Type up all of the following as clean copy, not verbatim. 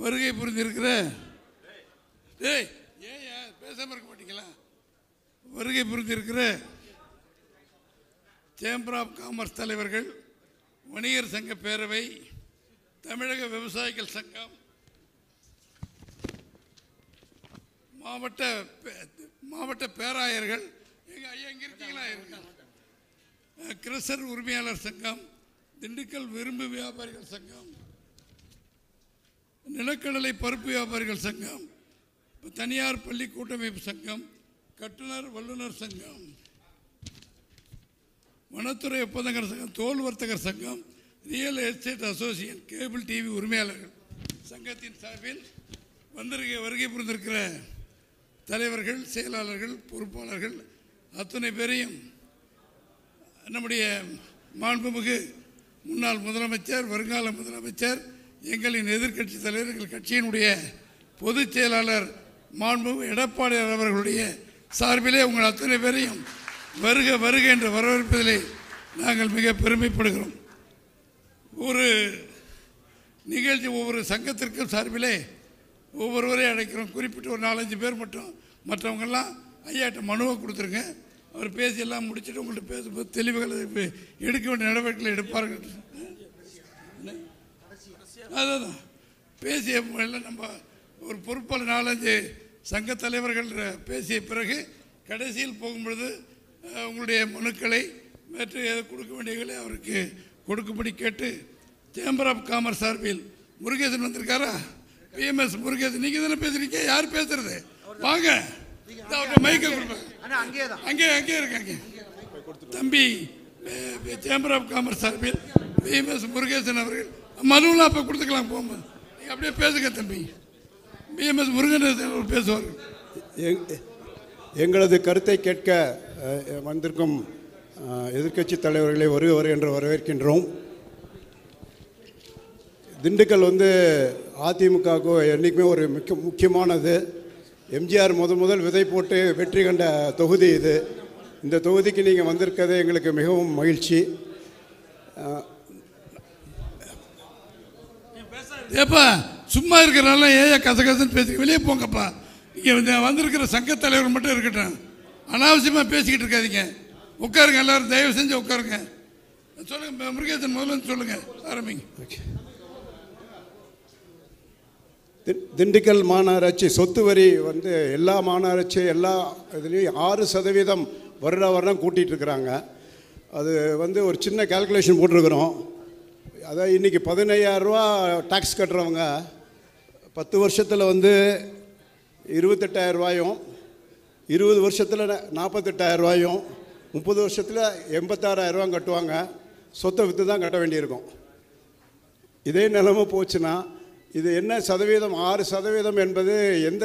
வருகை புரிந்திருக்கிற பேசாம இருக்க மாட்டீங்களா? வருகை புரிந்திருக்கிற சேம்பர் ஆஃப் காமர்ஸ் தலைவர்கள், வணிகர் சங்க பேரவை, தமிழக விவசாயிகள் சங்கம், மாவட்ட பேராயர்கள், எங்க இருக்கீங்களா? கிறிஸ்டர் உரிமையாளர் சங்கம், திண்டுக்கல் விரும்பு வியாபாரிகள் சங்கம், நிலக்கடலை பருப்பு வியாபாரிகள் சங்கம், தனியார் பள்ளி கூட்டமைப்பு சங்கம், கட்டுனர் வல்லுநர் சங்கம், வனத்துறை ஒப்பந்தங்கள் சங்கம், தோல் வர்த்தகர் சங்கம், real estate association, cable TV உரிமையாளர்கள் சங்கத்தின் சார்பில் வருகை புரிந்திருக்கிற தலைவர்கள், செயலாளர்கள், பொறுப்பாளர்கள் அத்தனை பேரையும் நம்முடைய மாண்புமிகு முன்னாள் முதலமைச்சர், வருங்கால முதலமைச்சர், எங்களின் எதிர்க்கட்சி தலைவர், எங்கள் கட்சியினுடைய பொதுச் செயலாளர் மாண்புமிகு எடப்பாடி அவர்களுடைய சார்பிலே உங்கள் அத்தனை பேரையும் வருக வருக என்று வரவேற்பதிலே நாங்கள் மிக பெருமைப்படுகிறோம். ஒரு நிகழ்ச்சி ஒவ்வொரு சங்கத்திற்கும் சார்பிலே ஒவ்வொருவரையும் அழைக்கிறோம். குறிப்பிட்ட ஒரு 4-5 பேர் மட்டும், மற்றவங்கெல்லாம் ஐயாட்ட மனுவை கொடுத்துருங்க. அவர் பேசி எல்லாம் முடிச்சுட்டு உங்கள்கிட்ட பேசும்போது தெளிவுகளை எடுக்க வேண்டிய நடவடிக்கைகளை எடுப்பார்கள். அதான் பேசிய நம்ம ஒரு பொறுப்பாளர் 4-5 சங்க தலைவர்கள் பேசிய பிறகு கடைசியில் போகும்பொழுது உங்களுடைய மனுக்களை மற்ற கொடுக்க வேண்டியவர்களை அவருக்கு கொடுக்கும்படி கேட்டு, சேம்பர் ஆஃப் காமர்ஸ் சார்பில் முருகேசன் வந்திருக்காரா? பிஎம்எஸ் முருகேசன், நீங்க தானே பேசுறீங்க? யார் பேசுறது? வாங்க, மைக்க கொடுப்பாங்க. அங்கே இருக்காங்க தம்பி. சேம்பர் ஆஃப் காமர்ஸ் சார்பில் பிஎம்எஸ் முருகேசன் அவர்கள் மனுவெல்லாம் அப்போ கொடுத்துக்கலாம். போகும்போது நீங்கள் அப்படியே பேசுங்க தம்பி. பிஎம்எஸ் முருகேசன் பேசுவார். எங்களது கருத்தை கேட்க வந்திருக்கும் எதிர்க்கட்சி தலைவர்களை வருக என்று வரவேற்கின்றோம். திண்டுக்கல் அதிமுகவுக்கு என்றைக்குமே ஒரு முக்கியமானது. எம்ஜிஆர் முதல் விதை போட்டு வெற்றி கண்ட தொகுதி இது. இந்த தொகுதிக்கு நீங்கள் வந்திருக்கிறது எங்களுக்கு மிகவும் மகிழ்ச்சி. ஏப்பா சும்மா இருக்கிறனால ஏன் கசகசன்னு பேசி வெளியே போங்கப்பா. இங்கே வந்திருக்கிற சங்க தலைவர் மட்டும் இருக்கட்டும், அனாவசியமாக பேசிக்கிட்டு இருக்காதீங்க. உட்காருங்க, எல்லாரும் தயவு செஞ்சு உட்காருங்க. சொல்லுங்க முருகேசன், முதல்ல சொல்லுங்க, ஆரம்பிங்க. திண்டுக்கல் மாநகராட்சி சொத்து வரி எல்லா மாநகராட்சி எல்லா இதுலேயும் 6% வருடம் கூட்டிகிட்டு இருக்கிறாங்க. அது ஒரு சின்ன கால்குலேஷன் போட்டிருக்கிறோம். அதாவது இன்றைக்கி 15,000 ரூபா டாக்ஸ் கட்டுறவங்க 10 வருஷத்தில் 28,000 ரூபாயும், 20 வருஷத்தில் 48,000 ரூபாயும், 30 வருஷத்தில் 86,000 ரூபா கட்டுவாங்க. சொத்தை விற்று தான் கட்ட வேண்டியிருக்கும். இதே நிலைமை போச்சுன்னா இது என்ன சதவீதம்? 6% என்பது எந்த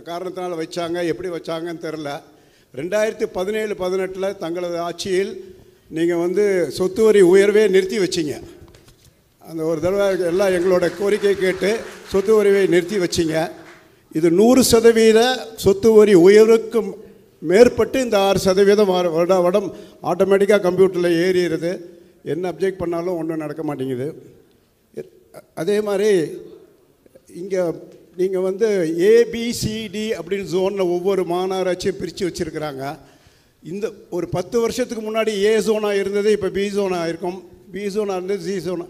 காரணத்தினால் வச்சாங்க, எப்படி வச்சாங்கன்னு தெரில. 2017-18 தங்களது ஆட்சியில் நீங்கள் சொத்து வரி உயர்வே நிறுத்தி வச்சிங்க. அந்த ஒரு தடவை எல்லாம் எங்களோட கோரிக்கை கேட்டு சொத்து வரியை நிறுத்தி வச்சிங்க. இது 100% சொத்து வரி உயர்வுக்கு மேற்பட்டு இந்த 6% வருடம் ஆட்டோமேட்டிக்காக கம்ப்யூட்டரில் ஏறிடுது. என்ன அப்ஜெக்ட் பண்ணாலும் ஒன்றும் நடக்க மாட்டேங்குது. அதே மாதிரி இங்கே நீங்கள் ஏபிசிடி அப்படின்னு ஜோனில் ஒவ்வொரு மாநகராட்சியும் பிரித்து வச்சுருக்கிறாங்க. இந்த ஒரு 10 வருஷத்துக்கு முன்னாடி ஏ ஜோனாக இருந்தது, இப்போ பி ஜோனாக இருக்கும். பி ஜோனாக இருந்தது சி ஜோனா.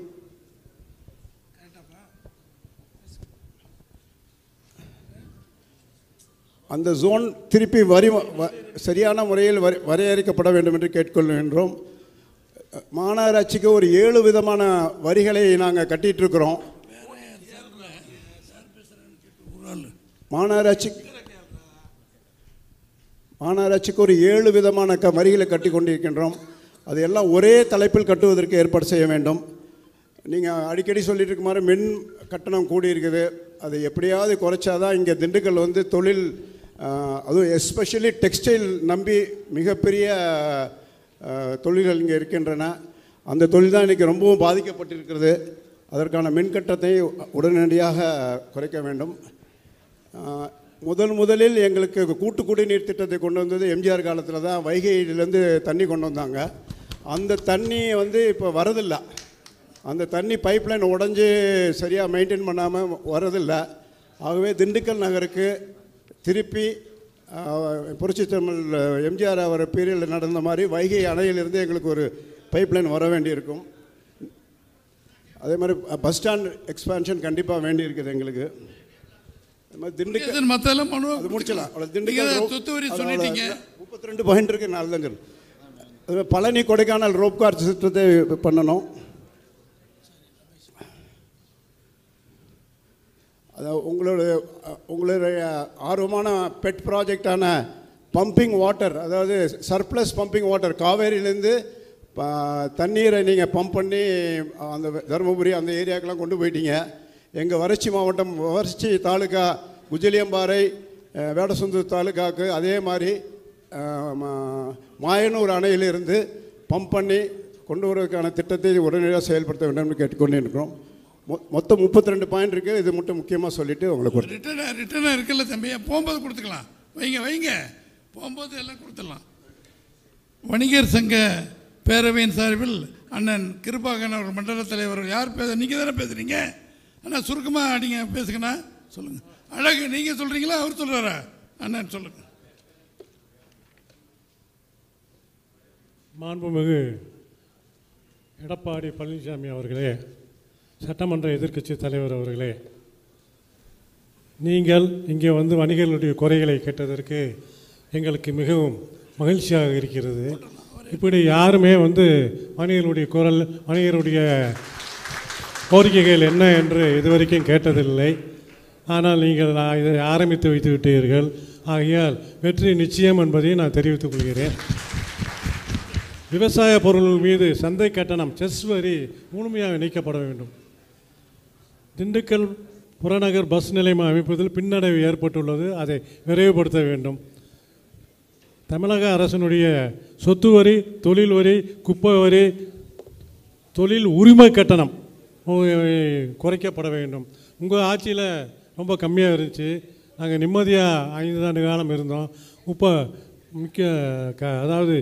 அந்த ஜோன் திருப்பி சரியான முறையில் வரையறுக்கப்பட வேண்டும் என்று கேட்டுக்கொள்கின்றோம். மாநகராட்சிக்கு ஒரு 7 விதமான வரிகளை நாங்கள் கட்டிகிட்ருக்கிறோம். மாநகராட்சிக்கு ஒரு 7 விதமான வரிகளை கட்டி கொண்டிருக்கின்றோம். அது எல்லாம் ஒரே தலைப்பில் கட்டுவதற்கு ஏற்பாடு செய்ய வேண்டும். நீங்கள் அடிக்கடி சொல்லிட்டு இருக்க மாதிரி மின் கட்டணம் கூடியிருக்குது. அதை எப்படியாவது குறைச்சாதான் இங்கே திண்டுக்கல் தொழில், அதுவும் எஸ்பெஷலி டெக்ஸ்டைல் நம்பி மிகப்பெரிய தொழில்கள் இங்கே இருக்கின்றன. அந்த தொழில் தான் இன்றைக்கி ரொம்பவும் பாதிக்கப்பட்டிருக்கிறது. அதற்கான மின் கட்டணத்தை உடனடியாக குறைக்க வேண்டும். முதலில் எங்களுக்கு கூட்டு குடிநீர் திட்டத்தை கொண்டு வந்தது எம்ஜிஆர் காலத்தில் தான். வைகையிலேருந்து தண்ணி கொண்டு வந்தாங்க. அந்த தண்ணி இப்போ வரதில்லை. அந்த தண்ணி பைப்லைன் உடஞ்சி சரியாக மெயின்டைன் பண்ணாமல் வரதில்லை. ஆகவே திண்டுக்கல் நகருக்கு திருப்பி புரட்சி தமிழ் எம்ஜிஆர் அவர் பீரியடில் நடந்த மாதிரி வைகை அணையிலிருந்து எங்களுக்கு ஒரு பைப்லைன் வர வேண்டியிருக்கும். அதே மாதிரி பஸ் ஸ்டாண்ட் எக்ஸ்பான்ஷன் கண்டிப்பாக வேண்டி இருக்குது எங்களுக்கு. அது மாதிரி திண்டுக்கல் மற்றெல்லாம் அது முடிச்சலாம். அவ்வளோ திண்டுக்கல் 32 பாயிண்ட் இருக்குது. நாலு தான் அது பழனி கொடைக்கானல் ரோப் கார் சிஸ்டத்தை பண்ணணும். அதாவது உங்களுடைய ஆர்வமான பெட் ப்ராஜெக்டான பம்பிங் வாட்டர், அதாவது சர்ப்ளஸ் பம்பிங் வாட்டர், காவேரியிலேருந்து தண்ணீரை நீங்கள் பம்ப் பண்ணி அந்த தருமபுரி அந்த ஏரியாக்கெலாம் கொண்டு போயிட்டீங்க. எங்கள் வறட்சி மாவட்டம் வறட்சி தாலுக்கா குஜலியம்பாறை வேடசுந்தூர் தாலுக்காவுக்கு அதே மாதிரி மாயனூர் அணையிலிருந்து பம்ப் பண்ணி கொண்டு வருவதற்கான திட்டத்தை உடனடியாக செயல்படுத்த வேண்டும் என்று கேட்டுக்கொண்டே இருக்கிறோம். மொத்தம் 32 பாயிண்ட் இருக்குது. இது மட்டும் முக்கியமாக சொல்லிவிட்டு உங்களுக்கு ரிட்டர்னாக இருக்குல்ல தம்பியா, போகும்போது கொடுத்துக்கலாம். வைங்க போகும்போது எல்லாம் கொடுத்துடலாம். வணிகர் சங்க பேரவையின் சார்பில் அண்ணன் கிருபாகரன் அவர் மண்டல தலைவர். யார் நீங்கள் தானே பேசுகிறீங்க? அண்ணா சுருக்கமாக நீங்கள் பேசுங்கண்ணா, சொல்லுங்கள். அழகு நீங்கள் சொல்கிறீங்களா அவர் சொல்கிறாரா? அண்ணன் சொல்லுங்கள். மாண்புமிகு எடப்பாடி பழனிசாமி அவர்களே, சட்டமன்ற எதிர்க்கட்சி தலைவர் அவர்களே, நீங்கள் இங்கே வந்து வணிகர்களுடைய குறைகளை கேட்டதற்கு எங்களுக்கு மிகவும் மகிழ்ச்சியாக இருக்கிறது. இப்படி யாருமே வந்து வணிகர்களுடைய குரல், வணிகருடைய கோரிக்கைகள் என்ன என்று இதுவரைக்கும் கேட்டதில்லை. ஆனால் நீங்கள் இதை ஆரம்பித்து வைத்து விட்டீர்கள். ஆகையால் வெற்றி நிச்சயம் என்பதை நான் தெரிவித்துக் கொள்கிறேன். விவசாய பொருட்கள் மீது சந்தை கட்டணம் செஸ் வரி முழுமையாக நீக்கப்பட வேண்டும். திண்டுக்கல் புறநகர் பஸ் நிலையம் அமைப்பதில் பின்னடைவு ஏற்பட்டுள்ளது, அதை விரைவுபடுத்த வேண்டும். தமிழக அரசினுடைய சொத்து வரி, தொழில் வரி, குப்பை வரி, தொழில் உரிமை கட்டணம் குறைக்கப்பட வேண்டும். உங்கள் ஆட்சியில் ரொம்ப கம்மியாக இருந்துச்சு. நாங்கள் நிம்மதியாக 5 ஆண்டு காலம் இருந்தோம். இப்போ அதாவது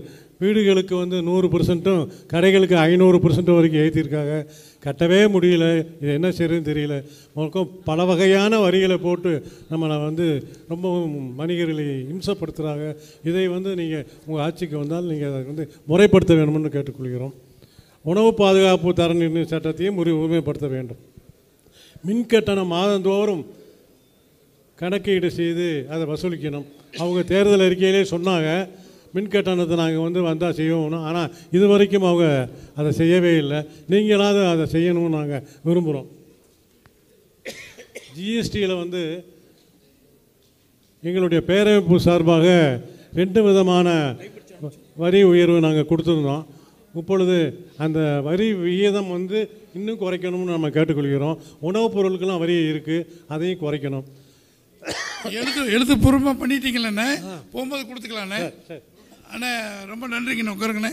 வீடுகளுக்கு வந்து 100%, கடைகளுக்கு 500% வரைக்கும் ஏற்றிருக்காங்க. கட்டவே முடியல. இது என்ன செய்யறதுன்னு தெரியல. பல வகையான வரிகளை போட்டு நம்மளை வந்து ரொம்பவும் வணிகர்களை இம்சப்படுத்துகிறாங்க. இதை வந்து நீங்கள் உங்கள் ஆட்சிக்கு வந்தால் நீங்கள் அதை வந்து முறைப்படுத்த வேண்டும்னு கேட்டுக்கொள்கிறோம். உணவு பாதுகாப்பு தர நிர்ணய சட்டத்தையும் உரிமைப்படுத்த வேண்டும். மின்கட்டணம் மாதந்தோறும் கணக்கீடு செய்து அதை வசூலிக்கணும். அவங்க தேர்தல் அறிக்கையிலே சொன்னாங்க மின்கட்டணத்தை நாங்கள் வந்து வந்தால் செய்வோம்னு. ஆனால் இது வரைக்கும் அவங்க அதை செய்யவே இல்லை. நீங்களாவது அதை செய்யணும்னு நாங்கள் விரும்புகிறோம். ஜிஎஸ்டியில் வந்து எங்களுடைய பேரமைப்பு சார்பாக 2 விதமான வரி உயர்வு நாங்கள் கொடுத்துருந்தோம். இப்பொழுது அந்த வரி விகிதம் வந்து இன்னும் குறைக்கணும்னு நம்ம கேட்டுக்கொள்கிறோம். உணவுப் பொருட்கள்லாம் வரி இருக்குது, அதையும் குறைக்கணும். எழுத்துப்பூர்வமாக பண்ணிட்டீங்களே, போகும்போது கொடுத்துக்கலாண்ணே. அண்ணே ரொம்ப நன்றிங்கண்ணே, உட்காருங்கண்ணே.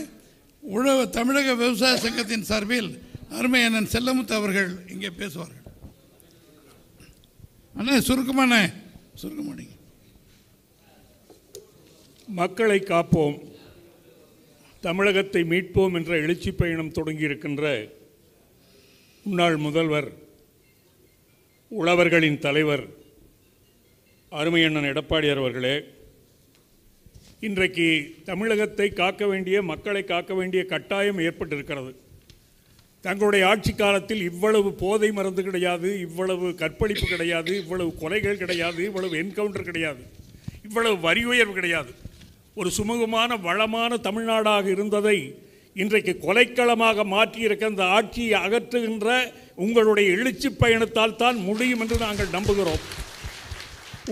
தமிழக விவசாய சங்கத்தின் சார்பில் அருமை அண்ணன் செல்லமுத்து அவர்கள் இங்கே பேசுவார்கள். அண்ணே சுருக்கமாண்ணே, சுருக்கமானீங்க. மக்களை காப்போம், தமிழகத்தை மீட்போம் என்ற எழுச்சி பயணம் தொடங்கியிருக்கின்ற முன்னாள் முதல்வர், உழவர்களின் தலைவர் அருமையண்ணன் எடப்பாடியார் அவர்களே, இன்றைக்கு தமிழகத்தை காக்க வேண்டிய, மக்களை காக்க வேண்டிய கட்டாயம் ஏற்பட்டிருக்கிறது. தங்களுடைய ஆட்சி காலத்தில் இவ்வளவு போதை மருந்து கிடையாது, இவ்வளவு கற்பழிப்பு கிடையாது, இவ்வளவு கொலைகள் கிடையாது, இவ்வளவு என்கவுண்டர் கிடையாது, இவ்வளவு வரி உயர்வு கிடையாது. ஒரு சுமூகமான வளமான தமிழ்நாடாக இருந்ததை இன்றைக்கு கொலைக்களமாக மாற்றியிருக்க அந்த ஆட்சியை அகற்றுகின்ற உங்களுடைய எழுச்சி பயணத்தால் தான் முடியும் என்று நாங்கள் நம்புகிறோம்.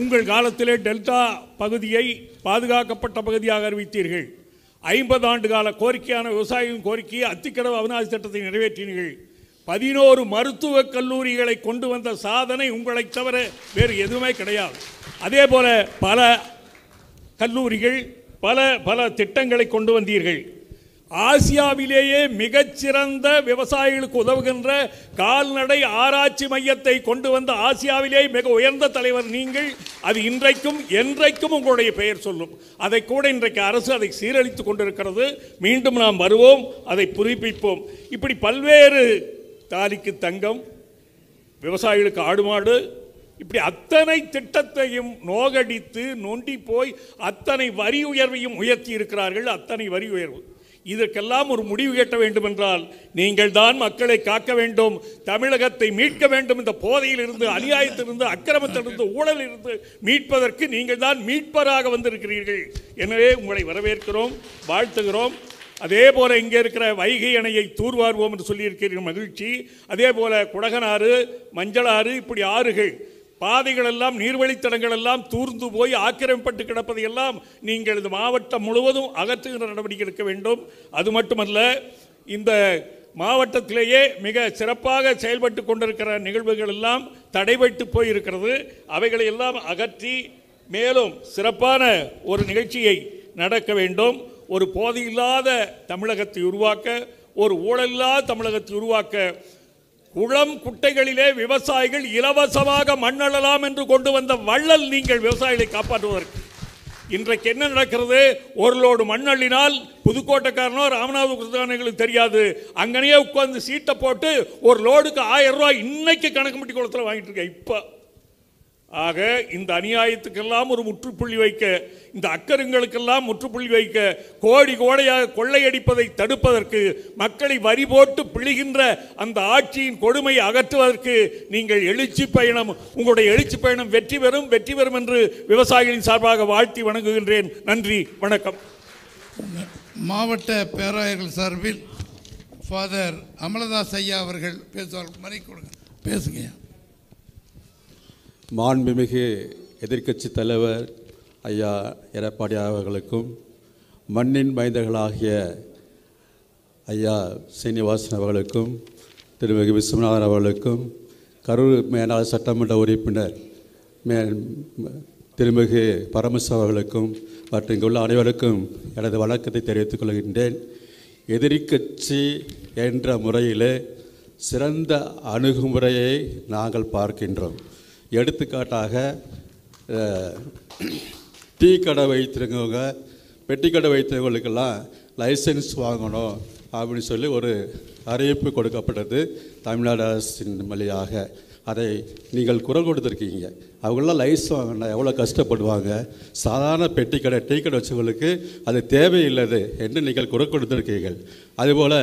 உங்கள் காலத்திலே டெல்டா பகுதியை பாதுகாக்கப்பட்ட பகுதியாக அறிவித்தீர்கள். 50 ஆண்டு கால கோரிக்கையான விவசாயிகளின் கோரிக்கையை அத்திக்கடவு அவிநாசி திட்டத்தை நிறைவேற்றினீர்கள். 11 மருத்துவக் கல்லூரிகளை கொண்டு வந்த சாதனை உங்களை தவிர வேறு எதுவுமே கிடையாது. அதே போல பல கல்லூரிகள், பல திட்டங்களை கொண்டு வந்தீர்கள். ஆசியாவிலேயே மிகச்சிறந்த விவசாயிகளுக்கு உதவுகின்ற கால்நடை ஆராய்ச்சி மையத்தை கொண்டு வந்த ஆசியாவிலேயே மிக உயர்ந்த தலைவர் நீங்கள். அது இன்றைக்கும் என்றைக்கும் உங்களுடைய பெயர் சொல்லும். அதை கூட இன்றைக்கு அரசு அதை சீரழித்து கொண்டிருக்கிறது. மீண்டும் நாம் வருவோம், அதை புதுப்பிப்போம். இப்படி பல்வேறு தாலிக்கு தங்கம், விவசாயிகளுக்கு ஆடு மாடு, இப்படி அத்தனை திட்டத்தையும் நோகடித்து நொண்டி போய் அத்தனை வரி உயர்வையும் உயர்த்தி இருக்கிறார்கள். அத்தனை வரி உயர்வு. இதற்கெல்லாம் ஒரு முடிவு கட்ட வேண்டும் என்றால் நீங்கள் தான் மக்களை காக்க வேண்டும், தமிழகத்தை மீட்க வேண்டும். இந்த போதையிலிருந்து, அநியாயத்திலிருந்து, அக்கிரமத்திலிருந்து, ஊழலிலிருந்து மீட்பதற்கு நீங்கள் தான் மீட்பராக வந்திருக்கிறீர்கள். எனவே உங்களை வரவேற்கிறோம், வாழ்த்துகிறோம். அதே போல இங்கே இருக்கிற வைகை அணையை தூர்வாருவோம் என்று சொல்லியிருக்கிறீர்கள், மகிழ்ச்சி. அதே போல குடகனாறு, மஞ்சளாறு, இப்படி ஆறுகள், பாதைகள் எல்லாம், நீர்வழித்தடங்கள் எல்லாம் தூர்ந்து போய் ஆக்கிரமிப்பட்டு கிடப்பதையெல்லாம் நீங்கள் இந்த மாவட்டம் முழுவதும் அகற்றுகின்ற நடவடிக்கை எடுக்க வேண்டும். அது மட்டுமல்ல, இந்த மாவட்டத்திலேயே மிக சிறப்பாக செயல்பட்டு கொண்டிருக்கிற நிகழ்வுகள் எல்லாம் தடைபட்டு போயிருக்கிறது. அவைகளை எல்லாம் அகற்றி மேலும் சிறப்பான ஒரு நிகழ்ச்சியை நடக்க வேண்டும். ஒரு போதையில்லாத தமிழகத்தை உருவாக்க, ஒரு ஊழலில்லாத தமிழகத்தை உருவாக்க, குளம் குட்டைகளிலே விவசாயிகள் இலவசமாக மண்ணளலாம் என்று கொண்டு வந்த வள்ளல் நீங்கள் விவசாயிகளை காப்பாற்றுவதற்கு. இன்றைக்கு என்ன நடக்கிறது? ஒரு லோடு மண் அள்ளினால் புதுக்கோட்டைக்காரனோ ராமநாதபுரத்துக்காரர்களுக்கு தெரியாது, அங்கனையே உட்கார்ந்து சீட்டை போட்டு ஒரு லோடுக்கு 1000 ரூபாய் இன்னைக்கு கணக்கு மட்டி குளத்தில் வாங்கிட்டு இருக்க. இப்போ ஆக இந்த அநியாயத்துக்கெல்லாம் ஒரு முற்றுப்புள்ளி வைக்க, இந்த அக்கருங்களுக்கெல்லாம் முற்றுப்புள்ளி வைக்க, கோடி கோடையாக கொள்ளையடிப்பதை தடுப்பதற்கு, மக்களை வரி போட்டு பிழிகின்ற அந்த ஆட்சியின் கொடுமையை அகற்றுவதற்கு நீங்கள் எழுச்சி பயணம், உங்களுடைய எழுச்சி பயணம் வெற்றி பெறும், வெற்றி பெறும் என்று விவசாயிகளின் சார்பாக வாழ்த்தி வணங்குகின்றேன். நன்றி, வணக்கம். மாவட்ட பேராயர்கள் சார்பில் ஃபாதர் அமலதாஸ் ஐயா அவர்கள் பேசுவார். மறை கொடுங்க, பேசுங்க. மாண்புமிகு எதிர்க்கட்சி தலைவர் ஐயா எடப்பாடி அவர்களுக்கும், மண்ணின் மைந்தர்களாகிய ஐயா சீனிவாசன் அவர்களுக்கும், திருமிகு விஸ்வநாதன் அவர்களுக்கும், கரூர் மேலாளர் சட்டமன்ற உறுப்பினர் திருமிகு பரமேஸ்வரன் அவர்களுக்கும் மற்றும் இங்குள்ள அனைவருக்கும் எனது வணக்கத்தை தெரிவித்துக் கொள்கின்றேன். எதிர்க்கட்சி என்ற முறையிலே சிறந்த அணுகுமுறையை நாங்கள் பார்க்கின்றோம். எடுத்துக்காட்டாக டீ கடை வைத்திருக்கவங்க, பெட்டி கடை வைத்திருக்கவங்களுக்கெல்லாம் லைசன்ஸ் வாங்கணும் அப்படின்னு சொல்லி ஒரு அறிவிப்பு கொடுக்கப்பட்டது தமிழ்நாடு அரசின் வழியாக. அதை நீங்கள் குரல் கொடுத்துருக்கீங்க. அவங்களாம் லைசன்ஸ் வாங்கினா எவ்வளோ கஷ்டப்படுவாங்க. சாதாரண பெட்டி கடை, டீ கடை வச்சவங்களுக்கு அது தேவையில்லை என்று நீங்கள் குரல் கொடுத்துருக்கீர்கள். அதுபோல்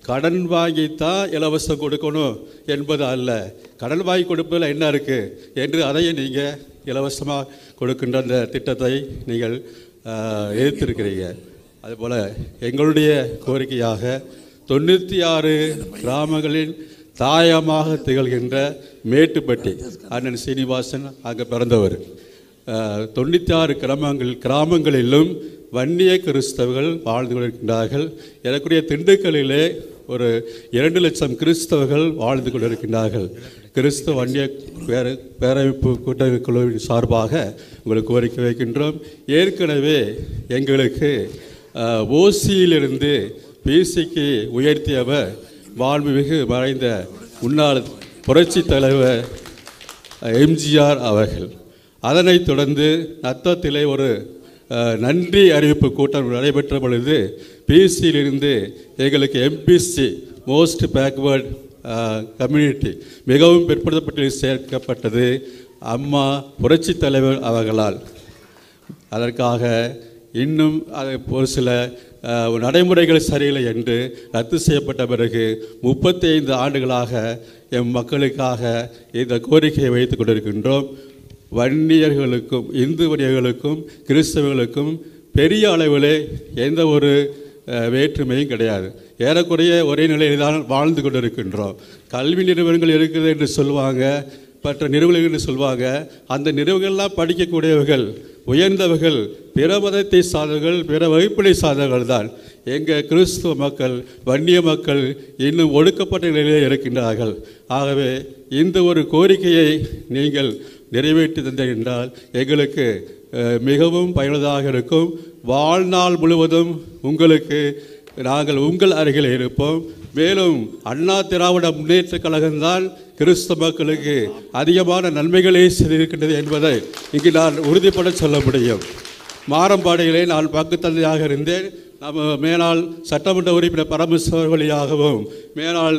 கடன் வாங்கித்தான் இலவசம் கொடுக்கணும் என்பது அல்ல, கடன் வாங்கி கொடுப்பதில் என்ன இருக்குது என்று அதையும் நீங்கள் இலவசமாக கொடுக்கின்ற அந்த திட்டத்தை நீங்கள் எதிர்த்திருக்கிறீங்க. அதுபோல் எங்களுடைய கோரிக்கையாக 96 கிராமங்களின் தாயமாக திகழ்கின்ற மேட்டுப்பட்டி அண்ணன் சீனிவாசன் அங்கே பிறந்தவர். 96 கிராமங்களிலும் வன்னிய கிறிஸ்தவர்கள் வாழ்ந்து கொண்டிருக்கின்றார்கள். எனக்குரிய திண்டுக்கல்லிலே ஒரு 2 லட்சம் கிறிஸ்தவர்கள் வாழ்ந்து கொண்டிருக்கின்றார்கள். கிறிஸ்தவ வன்னிய பேரமைப்பு கூட்டமைப்புக்குழுவின் சார்பாக உங்களுக்கு கோரிக்கை வைக்கின்றோம். ஏற்கனவே எங்களுக்கு ஓசியிலிருந்து பிசிக்கு உயர்த்தியவர் மாண்புமிகு மறைந்த முன்னாள் புரட்சி தலைவர் எம்ஜிஆர் அவர்கள். அதனைத் தொடர்ந்து நத்தத்திலே ஒரு நன்றி அறிவிப்பு கூட்டம் நடைபெற்ற பொழுது பிசியிலிருந்து எங்களுக்கு எம்பிசி மோஸ்ட் பேக்வேர்ட் கம்யூனிட்டி மிகவும் பிற்படுத்தப்பட்டு சேர்க்கப்பட்டது அம்மா புரட்சி தலைவர் அவர்களால். அதற்காக இன்னும் ஒரு சில நடைமுறைகள் சரியில்லை என்று ரத்து செய்யப்பட்ட பிறகு 35 ஆண்டுகளாக எம் மக்களுக்காக இந்த கோரிக்கையை வைத்துக் கொண்டிருக்கின்றோம். வன்னியர்களுக்கும், இந்து வன்னியர்களுக்கும், கிறிஸ்தவர்களுக்கும் பெரிய அளவிலே எந்த ஒரு வேற்றுமையும் கிடையாது. ஏறக்குறைய ஒரே நிலையில் தான் வாழ்ந்து கொண்டிருக்கின்றோம். கல்வி நிறுவனங்கள் இருக்குது என்று சொல்லுவாங்க, மற்ற நிறுவனங்கள் என்று சொல்லுவாங்க. அந்த நிறுவனங்கள்லாம் படிக்கக்கூடியவர்கள், உயர்ந்தவர்கள், பிற மதத்தை சார்ந்தவர்கள், பிற வகுப்பினை சார்ந்தவர்கள் தான். எங்கள் கிறிஸ்துவ மக்கள், வன்னிய மக்கள் இன்னும் ஒடுக்கப்பட்ட நிலையில் இருக்கின்றார்கள். ஆகவே இந்த ஒரு கோரிக்கையை நீங்கள் நிறைவேற்றி தந்தீர்கள் என்றால் எங்களுக்கு மிகவும் பயனுள்ளதாக இருக்கும். வாழ்நாள் முழுவதும் உங்களுக்கு நாங்கள் உங்கள் அருகில் இருப்போம். மேலும் அண்ணா திராவிட முன்னேற்ற கழகம்தான் கிறிஸ்தவ மக்களுக்கு அதிகமான நன்மைகளை செய்திருக்கின்றது என்பதை இங்கு நான் உறுதிப்பட சொல்ல முடியும். மாரம்பாடியிலே நான் பங்கு தந்தையாக இருந்தேன். நம்ம மேலாள் சட்டமன்ற உறுப்பினர் பரமேஸ்வர் வழியாகவும் மேலாள்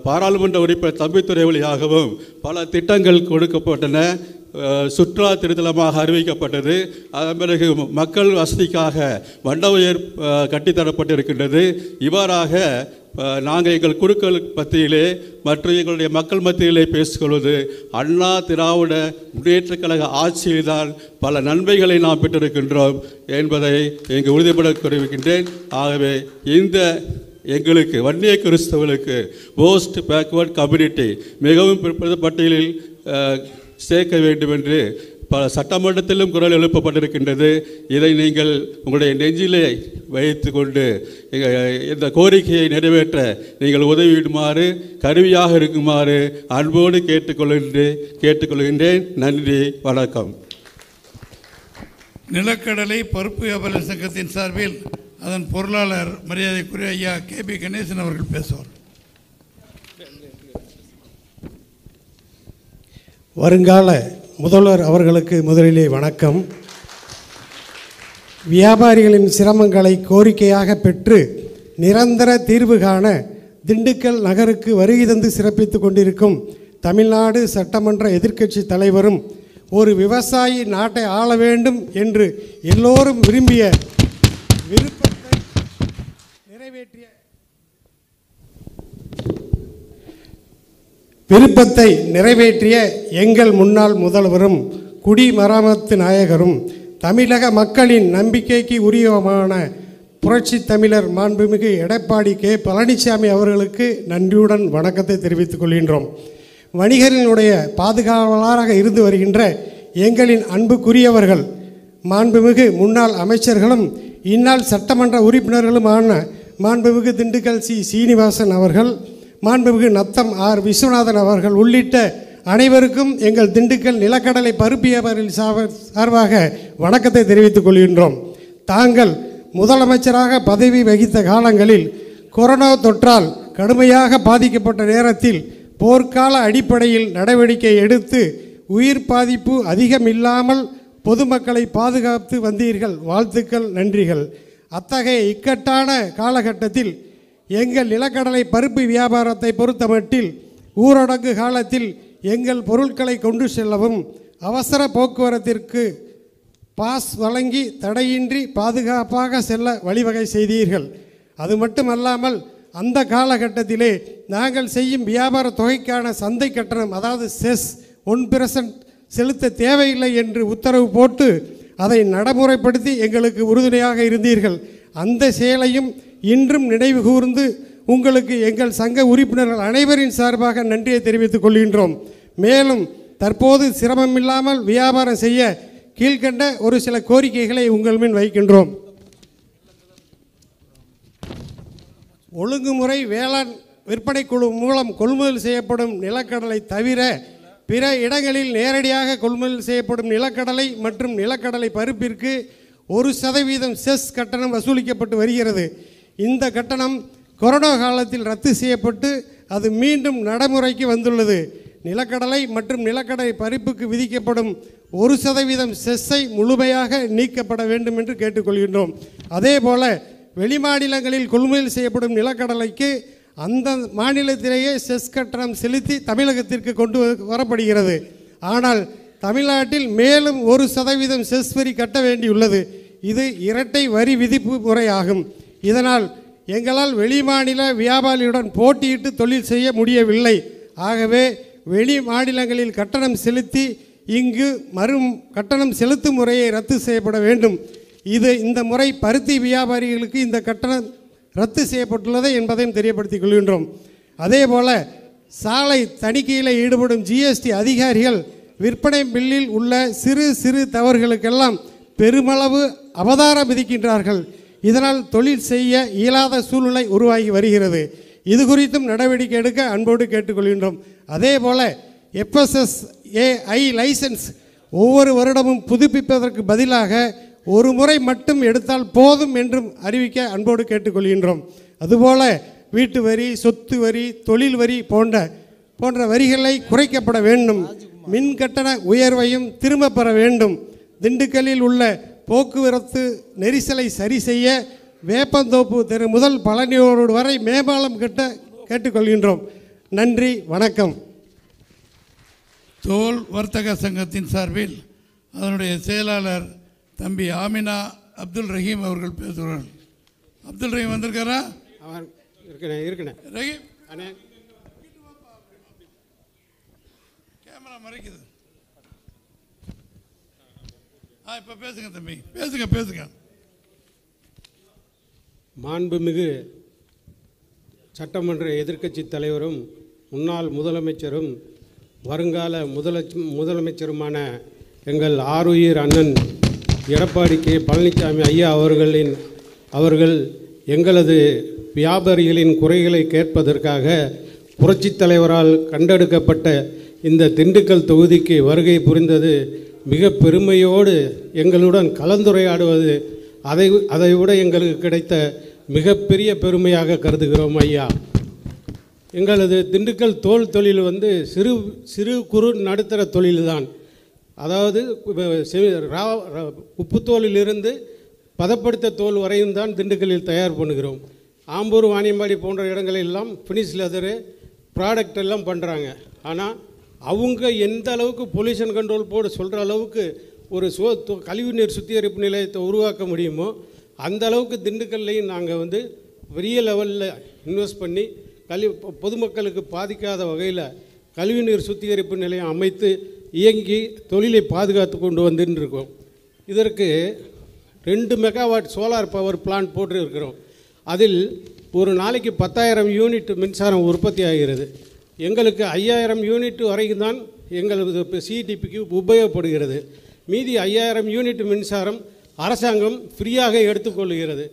பாராளுமன்ற உறுப்பினர் தம்பித்துறை வழியாகவும் பல திட்டங்கள் கொடுக்கப்பட்டன. சுற்றுலா திருத்தலமாக அறிவிக்கப்பட்டது. அதன் பிறகு மக்கள் வசதிக்காக மண்டபம் கட்டித்தரப்பட்டிருக்கின்றது. இவ்வாறாக நாங்கள் எங்கள் குழுக்கள் மத்தியிலே மற்றும் எங்களுடைய மக்கள் மத்தியிலே பேசிக்கொள்வது அண்ணா திராவிட முன்னேற்றக் கழக ஆட்சியில்தான் பல நன்மைகளை நாம் பெற்றிருக்கின்றோம் என்பதை இங்கு உறுதிபட தெரிவிக்கின்றேன். ஆகவே இந்த எங்களுக்கு வன்னிய கிறிஸ்தவர்களுக்கு மோஸ்ட் பேக்வர்ட் கம்யூனிட்டி மிகவும் பிற்படுத்த பட்டியலில் சேர்க்க வேண்டும் என்று பல சட்டமன்றத்திலும் குரல் எழுப்பப்பட்டிருக்கின்றது. இதை நீங்கள் உங்களுடைய நெஞ்சிலே வைத்து கொண்டு இந்த கோரிக்கையை நிறைவேற்ற நீங்கள் உதவிடுமாறு கருவியாக இருக்குமாறு அன்போடு கேட்டுக்கொள்கின்றேன். நன்றி, வணக்கம். நிலக்கடலை பருப்பு வியாபார சங்கத்தின் சார்பில் அதன் பொருளாளர் மரியாதைக்குரிய ஐயா KP கணேசன் அவர்கள் பேசுவார். வருங்கால முதல்வர் அவர்களுக்கு முதலிலே வணக்கம். வியாபாரிகளின் சிரமங்களை கோரிக்கையாக பெற்று நிரந்தர தீர்வு காண திண்டுக்கல் நகருக்கு வருகை தந்து சிறப்பித்துக் கொண்டிருக்கும் தமிழ்நாடு சட்டமன்ற எதிர்க்கட்சி தலைவரும் ஒரு விவசாயி நாட்டை ஆள வேண்டும் என்று எல்லோரும் விரும்பிய விருப்பத்தை நிறைவேற்றிய எங்கள் முன்னாள் முதல்வரும் குடிமராமத்து நாயகரும் தமிழக மக்களின் நம்பிக்கைக்கு உரியமான புரட்சி தமிழர் மாண்புமிகு எடப்பாடி K. பழனிசாமி அவர்களுக்கு நன்றியுடன் வணக்கத்தை தெரிவித்துக் கொள்கின்றோம். வணிகர்களுடைய பாதுகாவலராக இருந்து வருகின்ற எங்களின் அன்புக்குரியவர்கள் மாண்புமிகு முன்னாள் அமைச்சர்களும் இந்நாள் சட்டமன்ற உறுப்பினர்களுமான மாண்புமிகு திண்டுக்கல் சீனிவாசன் அவர்கள், மாண்புமிகு நத்தம் R. விஸ்வநாதன் அவர்கள் உள்ளிட்ட அனைவருக்கும் எங்கள் திண்டுக்கல் நிலக்கடலை பருப்பு வியாபாரிகள் சார்பாக வணக்கத்தை தெரிவித்துக் கொள்கின்றோம். தாங்கள் முதலமைச்சராக பதவி வகித்த காலங்களில் கொரோனா தொற்றால் கடுமையாக பாதிக்கப்பட்ட நேரத்தில் போர்க்கால அடிப்படையில் நடவடிக்கை எடுத்து உயிர் பாதிப்பு அதிகம் இல்லாமல் பொதுமக்களை பாதுகாத்து வந்தீர்கள். வாழ்த்துக்கள், நன்றிகள். அத்தகைய இக்கட்டான காலகட்டத்தில் எங்கள் நிலக்கடலை பருப்பு வியாபாரத்தை பொறுத்தமட்டில் ஊரடங்கு காலத்தில் எங்கள் பொருட்களை கொண்டு செல்லவும் அவசர போக்குவரத்திற்கு பாஸ் வழங்கி தடையின்றி பாதுகாப்பாக செல்ல வழிவகை செய்தீர்கள். அது மட்டுமல்லாமல் அந்த காலகட்டத்திலே நாங்கள் செய்யும் வியாபார தொகைக்கான சந்தை கட்டணம், அதாவது செஸ் 1% செலுத்த தேவையில்லை என்று உத்தரவு போட்டு அதை நடைமுறைப்படுத்தி எங்களுக்கு உறுதுணையாக இருந்தீர்கள். அந்த செயலையும் இன்றும் நினைவு கூர்ந்து உங்களுக்கு எங்கள் சங்க உறுப்பினர்கள் அனைவரின் சார்பாக நன்றியை தெரிவித்துக் கொள்கின்றோம். மேலும் தற்போது சிரமமில்லாமல் வியாபாரம் செய்ய கீழ்கண்ட ஒரு சில கோரிக்கைகளை உங்கள் முன் வைக்கின்றோம். ஒழுங்குமுறை வேளாண் விற்பனை குழு மூலம் கொள்முதல் செய்யப்படும் நிலக்கடலை தவிர பிற இடங்களில் நேரடியாக கொள்முதல் செய்யப்படும் நிலக்கடலை மற்றும் நிலக்கடலை பருப்பிற்கு 1% செஸ் கட்டணம் வசூலிக்கப்பட்டு வருகிறது. இந்த கட்டணம் கொரோனா காலத்தில் ரத்து செய்யப்பட்டு அது மீண்டும் நடைமுறைக்கு வந்துள்ளது. நிலக்கடலை மற்றும் நிலக்கடலை பருப்புக்கு விதிக்கப்படும் 1% செஸ்ஸை முழுமையாக நீக்கப்பட வேண்டும் என்று கேட்டுக்கொள்கின்றோம். அதேபோல வெளிமாநிலங்களில் கொள்முதல் செய்யப்படும் நிலக்கடலைக்கு அந்த மாநிலத்திலேயே செஸ் கட்டணம் செலுத்தி தமிழகத்திற்கு கொண்டு வரப்படுகிறது. ஆனால் தமிழ்நாட்டில் மேலும் 1% செஸ் வரி கட்ட வேண்டியுள்ளது. இது இரட்டை வரி விதிப்பு முறையாகும். இதனால் எங்களால் வெளிமாநில வியாபாரியுடன் போட்டியிட்டு தொழில் செய்ய முடியவில்லை. ஆகவே வெளி மாநிலங்களில் கட்டணம் செலுத்தி இங்கு கட்டணம் செலுத்தும் முறையை ரத்து செய்யப்பட வேண்டும். இந்த முறை பருத்தி வியாபாரிகளுக்கு இந்த கட்டணம் ரத்து செய்யப்பட்டுள்ளது என்பதையும் தெரியப்படுத்திக் கொள்கின்றோம். அதேபோல சாலை தணிக்கையில் ஈடுபடும் GST அதிகாரிகள் விற்பனை பில்லில் உள்ள சிறு சிறு தவறுகளுக்கெல்லாம் பெருமளவு அபதாரம் விதிக்கின்றார்கள். இதனால் தொழில் செய்ய இயலாத சூழ்நிலை உருவாகி வருகிறது. இது குறித்தும் நடவடிக்கை எடுக்க அன்போடு கேட்டுக்கொள்கின்றோம். அதேபோல FSSAI லைசன்ஸ் ஒவ்வொரு வருடமும் புதுப்பிப்பதற்கு பதிலாக ஒரு முறை மட்டும் எடுத்தால் போதும் என்றும் அறிவிக்க அன்போடு கேட்டுக்கொள்கின்றோம். அதுபோல வீட்டு வரி, சொத்து வரி, தொழில் வரி போன்ற வரிகளை குறைக்கப்பட வேண்டும். மின் கட்டண உயர்வையும் திரும்ப பெற வேண்டும். திண்டுக்கல்லில் உள்ள போக்குவரத்து நெரிசலை சரி செய்ய வேப்பந்தோப்பு தெரு முதல் பழனியோடு வரை மேம்பாலம் கட்ட கேட்டுக்கொள்கின்றோம். நன்றி, வணக்கம். தோல் வர்த்தக சங்கத்தின் சார்பில் அதனுடைய செயலாளர் தம்பி ஆமினா அப்துல் ரஹீம் அவர்கள் பேசுகிறார்கள். அப்துல் ரஹீம் வந்திருக்காரா? இருக்கேன் ரஹீம் கேமரா மறைக்குது. இப்போ பேசுங்க தம்பி, பேசுங்க. மாண்புமிகு சட்டமன்ற எதிர்க்கட்சி தலைவரும் முன்னாள் முதலமைச்சரும் வருங்கால முதலமைச்சருமான எங்கள் ஆருயிர் அண்ணன் எடப்பாடி கே பழனிசாமி ஐயா அவர்கள் எங்களது வியாபாரிகளின் குறைகளை கேட்பதற்காக புரட்சித் தலைவரால் கண்டெடுக்கப்பட்ட இந்த திண்டுக்கல் தொகுதிக்கு வருகை புரிந்தது மிக பெருமையோடு எங்களுடன் கலந்துரையாடுவது அதைவிட எங்களுக்கு கிடைத்த மிகப்பெரிய பெருமையாக கருதுகிறோம் ஐயா. எங்களது திண்டுக்கல் தோல் தொழில் சிறு குறு நடுத்தர தொழில்தான். அதாவது உப்புத்தோலிலிருந்து பதப்படுத்த தோல் வரையும் தான் திண்டுக்கல்லில் தயார் பண்ணுகிறோம். ஆம்பூர், வாணியம்பாடி போன்ற இடங்களெல்லாம் ஃபினிஷ் லெதரு ப்ராடக்ட் எல்லாம் பண்ணுறாங்க. ஆனால் அவங்க எந்த அளவுக்கு பொல்யூஷன் கண்ட்ரோல் போர்டு சொல்கிற அளவுக்கு ஒரு கழிவுநீர் சுத்திகரிப்பு நிலையத்தை உருவாக்க முடியுமோ அந்த அளவுக்கு திண்டுக்கல்லையும் நாங்கள் பெரிய லெவலில் இன்வெஸ்ட் பண்ணி பொதுமக்களுக்கு பாதிக்காத வகையில் கழிவுநீர் சுத்திகரிப்பு நிலையம் அமைத்து இயங்கி தொழிலை பாதுகாத்து கொண்டு வந்துருக்கோம். இதற்கு 2 மெகாவாட் சோலார் பவர் பிளான்ட் போட்டு இருக்கிறோம். அதில் ஒரு நாளைக்கு 10,000 யூனிட் மின்சாரம் உற்பத்தி ஆகிறது. எங்களுக்கு 5,000 யூனிட் வரைக்கும் தான் எங்களது சிடிபிக்கு உபயோகப்படுகிறது. மீதி 5,000 யூனிட் மின்சாரம் அரசாங்கம் ஃப்ரீயாக எடுத்துக்கொள்கிறது.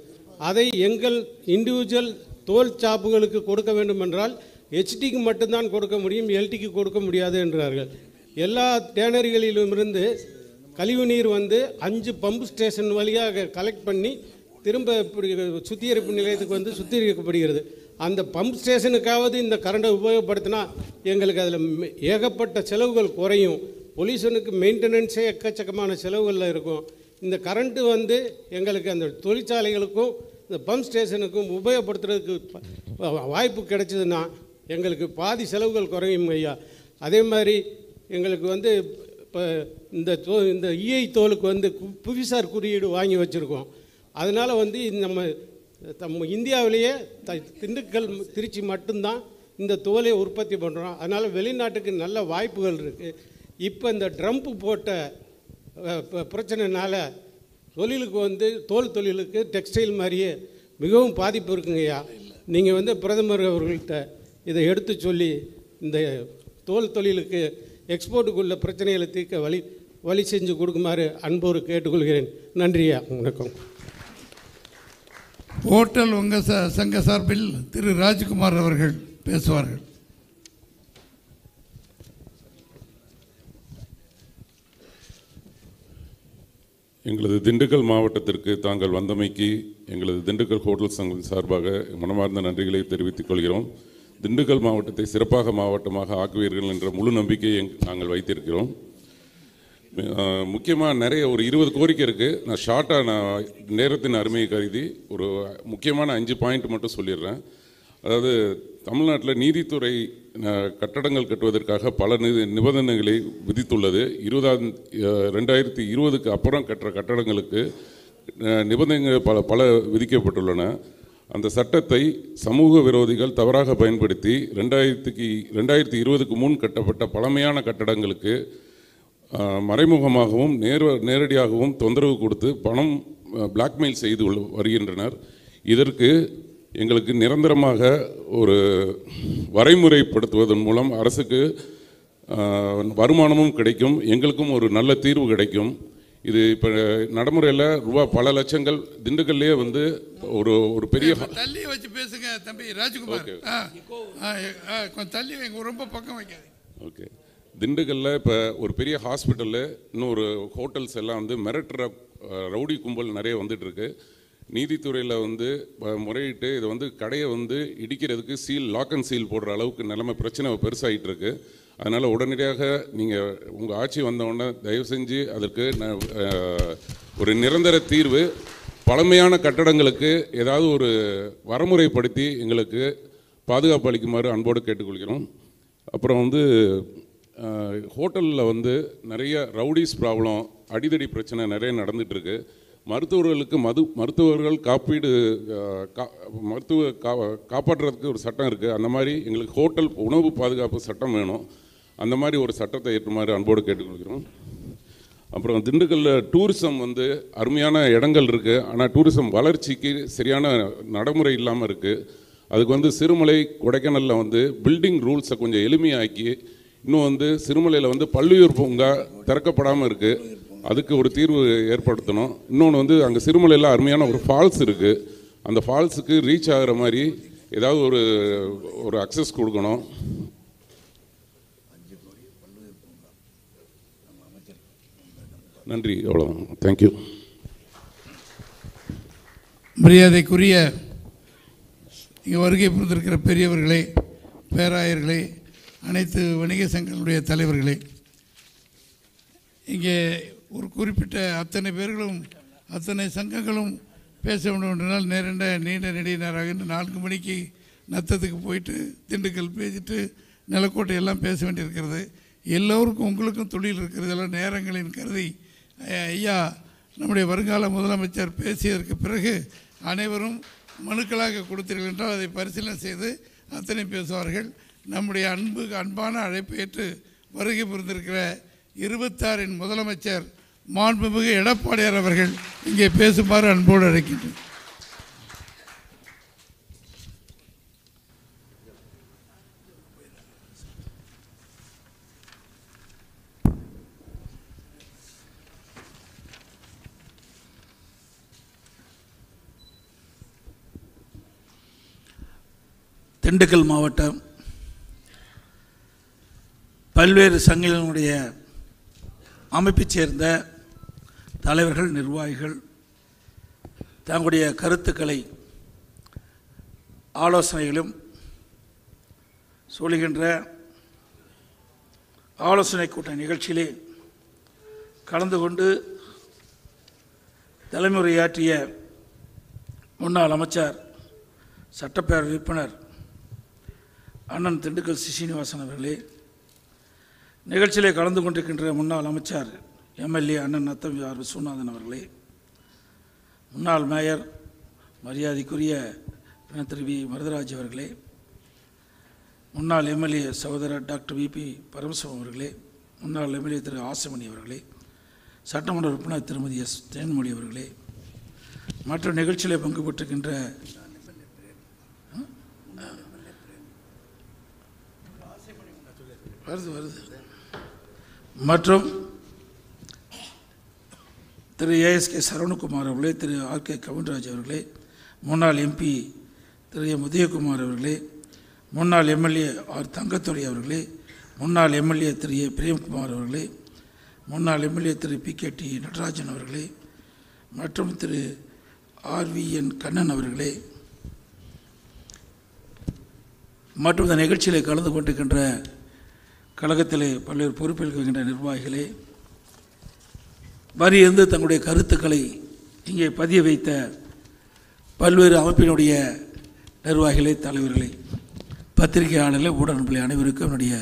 அதை எங்கள் இண்டிவிஜுவல் தோல் சாப்புகளுக்கு கொடுக்க வேண்டும் என்றால் ஹெச்டிக்கு மட்டும்தான் கொடுக்க முடியும், எல்டிக்கு கொடுக்க முடியாது என்றார்கள். எல்லா டேனரிகளிலுமிருந்து கழிவுநீர் 5 பம்பு ஸ்டேஷன் வழியாக கலெக்ட் பண்ணி திரும்ப சுத்திகரிப்பு நிலையத்துக்கு சுத்திகரிக்கப்படுகிறது. அந்த பம்ப் ஸ்டேஷனுக்காவது இந்த கரண்டை உபயோகப்படுத்தினா எங்களுக்கு அதில் ஏகப்பட்ட செலவுகள் குறையும். பொல்யூஷனுக்கு மெயின்டெனன்ஸே எக்கச்சக்கமான செலவுகளில் இருக்கும். இந்த கரண்ட்டு எங்களுக்கு அந்த தொழிற்சாலைகளுக்கும் இந்த பம்ப் ஸ்டேஷனுக்கும் உபயோகப்படுத்துறதுக்கு வாய்ப்பு கிடைச்சதுன்னா எங்களுக்கு பாதி செலவுகள் குறையும் ஐயா. அதே மாதிரி எங்களுக்கு இப்போ இந்த இஐ தோலுக்கு புவிசார் குறியீடு வாங்கி வச்சுருக்கோம். அதனால் நம்ம இந்தியாவிலேயே திண்டுக்கல், திருச்சி மட்டும்தான் இந்த தோலை உற்பத்தி பண்ணுறோம். அதனால் வெளிநாட்டுக்கு நல்ல வாய்ப்புகள் இருக்குது. இப்போ இந்த ட்ரம்ப் போட்ட பிரச்சனைனால தொழிலுக்கு தோல் தொழிலுக்கு டெக்ஸ்டைல் மாதிரியே மிகவும் பாதிப்பு இருக்குங்கய்யா. நீங்கள் பிரதமர் அவர்கள்ட்ட இதை எடுத்து சொல்லி இந்த தோல் தொழிலுக்கு எக்ஸ்போர்ட்டுக்குள்ள பிரச்சனைகளை தீர்க்க வழி செஞ்சு கொடுக்குமாறு அன்போடு கேட்டுக்கொள்கிறேன். நன்றியா, வணக்கம். ஹோட்டல் உங்கள் சங்க சார்பில் திரு ராஜ்குமார் அவர்கள் பேசுவார்கள். எங்களது திண்டுக்கல் மாவட்டத்திற்கு தாங்கள் வந்தமைக்கு எங்களது திண்டுக்கல் ஹோட்டல் சங்கம் சார்பாக மனமார்ந்த நன்றிகளை தெரிவித்துக் கொள்கிறோம். திண்டுக்கல் மாவட்டத்தை சிறப்பாக மாவட்டமாக ஆக்குவீர்கள் என்ற முழு நம்பிக்கையை நாங்கள் வைத்திருக்கிறோம். முக்கியமாக நிறைய ஒரு 20 கோரிக்கை இருக்குது. நான் ஷார்ட்டாக நேரத்தின் அருமையை கருதி ஒரு முக்கியமான 5 பாயிண்ட் மட்டும் சொல்லிடுறேன். அதாவது தமிழ்நாட்டில் நீதித்துறை கட்டடங்கள் கட்டுவதற்காக பல நிபந்தனைகளை விதித்துள்ளது. 2020க்கு அப்புறம் கட்டுற கட்டடங்களுக்கு நிபந்தனைகள் பல விதிக்கப்பட்டுள்ளன. அந்த சட்டத்தை சமூக விரோதிகள் தவறாக பயன்படுத்தி 2020க்கு முன் கட்டப்பட்ட பழமையான கட்டடங்களுக்கு மறைமுகமாகவும் நேரடியாகவும் தொந்தரவு கொடுத்து பணம் பிளாக்மெயில் செய்து வருகின்றனர். இதற்கு எங்களுக்கு நிரந்தரமாக ஒரு வரைமுறைப்படுத்துவதன் மூலம் அரசுக்கு வருமானமும் கிடைக்கும், எங்களுக்கும் ஒரு நல்ல தீர்வு கிடைக்கும். இது இப்போ நடைமுறையில் பல லட்சங்கள் திண்டுக்கல்லையே ஒரு பெரிய தள்ளி வச்சு பேசுங்க தம்பி ராஜ்குமார். கொஞ்சம் தள்ளி வைங்க, ரொம்ப பக்கம் வைக்காது. ஓகே. திண்டுக்கல்லில் இப்போ ஒரு பெரிய ஹாஸ்பிட்டலில் இன்னொரு ஹோட்டல்ஸ் எல்லாம் மிரட்டுற ரவுடி கும்பல் நிறைய வந்துட்டுருக்கு. நீதித்துறையில் முறையிட்டு இதை கடையை இடிக்கிறதுக்கு லாக் அண்ட் சீல் போடுற அளவுக்கு நிலைமை பிரச்சனை பெருசாகிட்டு இருக்கு. அதனால் உடனடியாக நீங்கள் உங்கள் ஆட்சி வந்தவுடனே தயவு செஞ்சு அதற்கு ஒரு நிரந்தர தீர்வு பழமையான கட்டடங்களுக்கு ஏதாவது ஒரு வரமுறைப்படுத்தி எங்களுக்கு பாதுகாப்பு அளிக்குமாறு அன்போடு கேட்டுக்கொள்கிறோம். அப்புறம் வந்து ஹோட்டலில் வந்து நிறைய ரவுடிஸ் ப்ராப்ளம், அடிதடி பிரச்சனை நிறைய நடந்துகிட்ருக்கு. மருத்துவர்களுக்கு மருத்துவர்கள் காப்பீடு காப்பாற்றுறதுக்கு ஒரு சட்டம் இருக்குது. அந்த மாதிரி எங்களுக்கு ஹோட்டல் உணவு பாதுகாப்பு சட்டம் வேணும். அந்த மாதிரி ஒரு சட்டத்தை ஏற்றுமாறு அன்போடு கேட்டுக்கொள்கிறோம். அப்புறம் திண்டுக்கல்லில் டூரிசம் வந்து அருமையான இடங்கள் இருக்குது. ஆனால் டூரிசம் வளர்ச்சிக்கு சரியான நடைமுறை இல்லாமல் இருக்குது. அதுக்கு வந்து சிறுமலை கொடைக்கானலில் வந்து பில்டிங் ரூல்ஸை கொஞ்சம் எளிமையாக்கி, இன்னும் வந்து சிறுமலையில் வந்து பல்லுயிர் பூங்கா திறக்கப்படாமல் இருக்குது. அதுக்கு ஒரு தீர்வு ஏற்படுத்தணும். இன்னொன்று வந்து அங்கே சிறுமலையில் அருமையான ஒரு ஃபால்ஸ் இருக்குது. அந்த ஃபால்ஸுக்கு ரீச் ஆகிற மாதிரி ஏதாவது ஒரு அக்சஸ் கொடுக்கணும். நன்றி, அவ்வளோதான். தேங்க்யூ. மரியாதைக்குரிய இங்கே வருகை புரிந்திருக்கிற பெரியவர்களே, பேராயர்களே, அனைத்து வணிக சங்கங்களுடைய தலைவர்களே, இங்கே ஒரு குறிப்பிட்ட அத்தனை பேர்களும் அத்தனை சங்கங்களும் பேச வேண்டும் என்றால் நீண்ட நெடிய நேராக 4 மணிக்கு நத்தத்துக்கு போயிட்டு திண்டுக்கல் பேசிட்டு நிலக்கோட்டை எல்லாம் பேச வேண்டியிருக்கிறது. எல்லோருக்கும் உங்களுக்கும் தொழில் இருக்கிறது. எல்லாம் நேரங்களின் கருதி ஐயா நம்முடைய வருங்கால முதலமைச்சர் பேசியதற்கு பிறகு அனைவரும் மனுக்களாக கொடுத்தீர்கள் என்றால் அதை பரிசீலனை செய்து அத்தனை பேசுவார்கள். நம்முடைய அன்பான அழைப்பு ஏற்று வருகை புரிந்திருக்கிற 26 முதலமைச்சர் மாண்புமிகு எடப்பாடியார் அவர்கள் இங்கே பேசுமாறு அன்போடு அழைக்கின்றேன். திண்டுக்கல் மாவட்டம் பல்வேறு சங்கங்களுடைய அமைப்பைச் சேர்ந்த தலைவர்கள், நிர்வாகிகள் தங்களுடைய கருத்துக்களை ஆலோசனைகளும் சொல்லுகின்ற ஆலோசனை கூட்ட நிகழ்ச்சியிலே கலந்து கொண்டு தலைமுறையாற்றிய முன்னாள் அமைச்சர், சட்டப்பேரவை உறுப்பினர் அண்ணன் திண்டுக்கல் சீனிவாசன் அவர்களே, நிகழ்ச்சியிலே கலந்து கொண்டிருக்கின்ற முன்னாள் அமைச்சர் எம்எல்ஏ அண்ணன் நத்தம் விஸ்வநாதன் அவர்களே, முன்னாள் மேயர் மரியாதைக்குரிய திரு வி மருதராஜ் அவர்களே, முன்னாள் எம்எல்ஏ சகோதரர் டாக்டர் விபி பரமசிவம் அவர்களே, முன்னாள் எம்எல்ஏ திரு ஆசமணி அவர்களே, சட்டமன்ற உறுப்பினர் திருமதி எஸ் தேன்மொழி அவர்களே, மற்ற நிகழ்ச்சியிலே பங்கு பெற்றிருக்கின்ற மற்றும் திரு ஏஎஸ்கே சரவணகுமார் அவர்களே, திரு ஆர்கே கவுண்டராஜ் அவர்களே, முன்னாள் எம்பி திரு எம் உதயகுமார் அவர்களே, முன்னாள் எம்எல்ஏ ஆர் தங்கத்துறை அவர்களே, முன்னாள் எம்எல்ஏ திரு ஏ பிரேம்குமார் அவர்களே, முன்னாள் எம்எல்ஏ திரு PKT நடராஜன் அவர்களே, மற்றும் திரு RVN கண்ணன் அவர்களே, மற்றும் இந்த நிகழ்ச்சியில் கலந்து கொண்டிருக்கின்ற கழகத்திலே பல்வேறு பொறுப்பில் இருக்கின்ற நிர்வாகிகளே, வரியிருந்து தங்களுடைய கருத்துக்களை இங்கே பதிய வைத்த பல்வேறு அமைப்பினுடைய நிர்வாகிகளே, தலைவர்களே, பத்திரிகையாளர்களே, ஊடகங்களே, அனைவருக்கும் என்னுடைய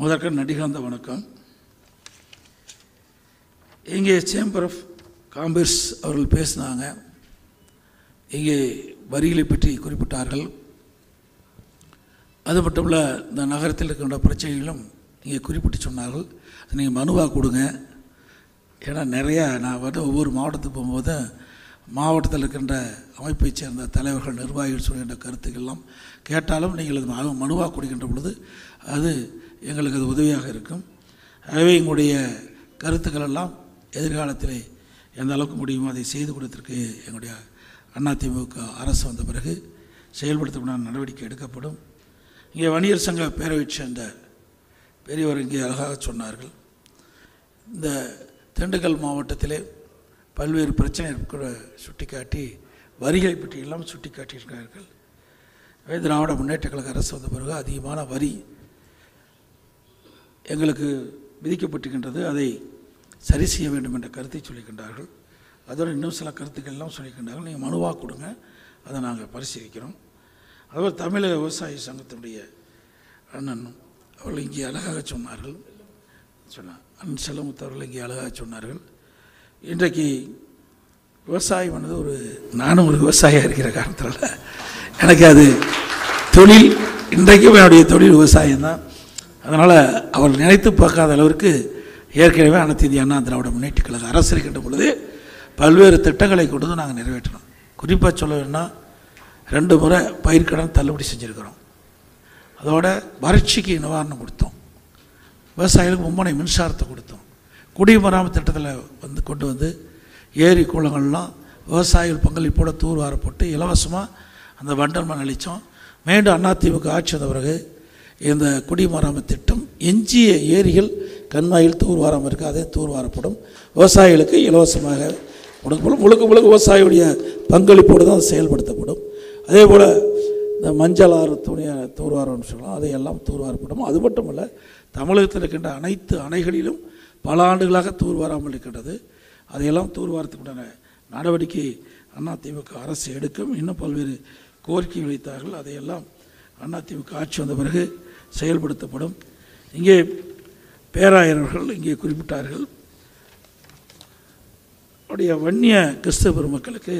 முதற்கண் நன்றி கலந்த வணக்கம். இங்கே சேம்பர் ஆஃப் காமர்ஸ் அவர்கள் பேசினாங்க. இங்கே வரிகளை பற்றி குறிப்பிட்டார்கள். அது மட்டும் இல்லை, இந்த நகரத்தில் இருக்கின்ற பிரச்சனைகளும் இங்கே குறிப்பிட்டு சொன்னார்கள். அது நீங்கள் மனுவாக கொடுங்க. ஏன்னா நிறையா நான் வந்து ஒவ்வொரு மாவட்டத்துக்கு போகும்போது மாவட்டத்தில் இருக்கின்ற அமைப்பை சேர்ந்த தலைவர்கள், நிர்வாகிகள் சொல்கின்ற கருத்துக்கெல்லாம் கேட்டாலும் நீங்கள் அது மனுவாக கொடுக்கின்ற பொழுது அது எங்களுக்கு அது உதவியாக இருக்கும். ஆகவே எங்களுடைய கருத்துக்கள் எல்லாம் எதிர்காலத்தில் எந்த அளவுக்கு முடியுமோ அதை செய்து கொடுத்திருக்கு எங்களுடைய அதிமுக அரசு வந்த பிறகு செயல்படுத்தக்கூடிய நடவடிக்கை எடுக்கப்படும். இங்கே வணிகர் சங்க பேரவை சேர்ந்த பெரியவர் இங்கே அழகாக சொன்னார்கள். இந்த திண்டுக்கல் மாவட்டத்திலே பல்வேறு பிரச்சனைகளை சுட்டிக்காட்டி வரிகளை பற்றி எல்லாம் சுட்டி காட்டியிருக்கிறார்கள். திராவிட முன்னேற்ற கழக அரசு வந்த பிறகு அதிகமான வரி எங்களுக்கு விதிக்கப்பட்டிருக்கின்றது. அதை சரி செய்ய வேண்டும் என்ற கருத்தை சொல்லிக்கின்றார்கள். அதோட இன்னும் சில கருத்துக்கள் எல்லாம் சொல்லியிருக்கின்றார்கள். நீங்கள் மனுவாக கொடுங்க, அதை நாங்கள் பரிசீலிக்கிறோம். அதுபோல் தமிழக விவசாய சங்கத்தினுடைய அண்ணன் அவர்கள் இங்கே அழகாக சொன்னார்கள். அண்ணன் செல்லமுத்து அவர்கள் இங்கே அழகாக சொன்னார்கள். இன்றைக்கு விவசாயமானது நானும் ஒரு விவசாயியாக இருக்கிற காரணத்தினால எனக்கு அது தொழில், இன்றைக்கும் என்னுடைய தொழில் விவசாயம்தான். அதனால் அவர் நினைத்து பார்க்காத அளவிற்கு ஏற்கனவே அனைத்து இந்திய அண்ணா திராவிட முன்னேற்றக் கழக அரசு இருக்கின்ற பொழுது பல்வேறு திட்டங்களை கொண்டு வந்து நாங்கள் நிறைவேற்றணும். குறிப்பாக சொல்ல வேணும்னா 2 முறை பயிர்க்கடன் தள்ளுபடி செஞ்சுருக்கிறோம். அதோட வறட்சிக்கு நிவாரணம் கொடுத்தோம். விவசாயிகளுக்கு மும்முனை மின்சாரத்தை கொடுத்தோம். குடிமராமத்து திட்டத்தில் கொண்டு வந்து ஏரி குளங்கள்லாம் விவசாயிகள் பங்களிப்போடு தூர்வாரப்பட்டு இலவசமாக அந்த வண்டல் மண் அளித்தோம். மீண்டும் அதிமுக ஆட்சி வந்த பிறகு இந்த குடிமராமத்து திட்டம் எஞ்சிய ஏரிகள் கண்மாயில் தூர்வாரம் இருக்குது, அதே தூர்வாரப்படும். விவசாயிகளுக்கு இலவசமாக கொடுக்கப்படும். முழுக்க விவசாயியுடைய பங்களிப்போடு தான் அது செயல்படுத்தப்படும். அதே போல் இந்த மஞ்சள் ஆறு துணியை தூர்வாரம்னு சொல்லலாம், அதையெல்லாம் தூர்வாரப்படும். அது மட்டும் இல்லை, தமிழகத்தில் இருக்கின்ற அனைத்து அணைகளிலும் பல ஆண்டுகளாக தூர்வாராமல் இருக்கின்றது. அதையெல்லாம் தூர்வாரத்துக்குண்டான நடவடிக்கை அதிமுக அரசு எடுக்கும். இன்னும் பல்வேறு கோரிக்கை வைத்தார்கள். அதையெல்லாம் அதிமுக ஆட்சி வந்த பிறகு செயல்படுத்தப்படும். இங்கே பேராயர்கள் இங்கே குறிப்பிட்டார்கள், அவருடைய வன்னிய கிறிஸ்தவ பெருமக்களுக்கு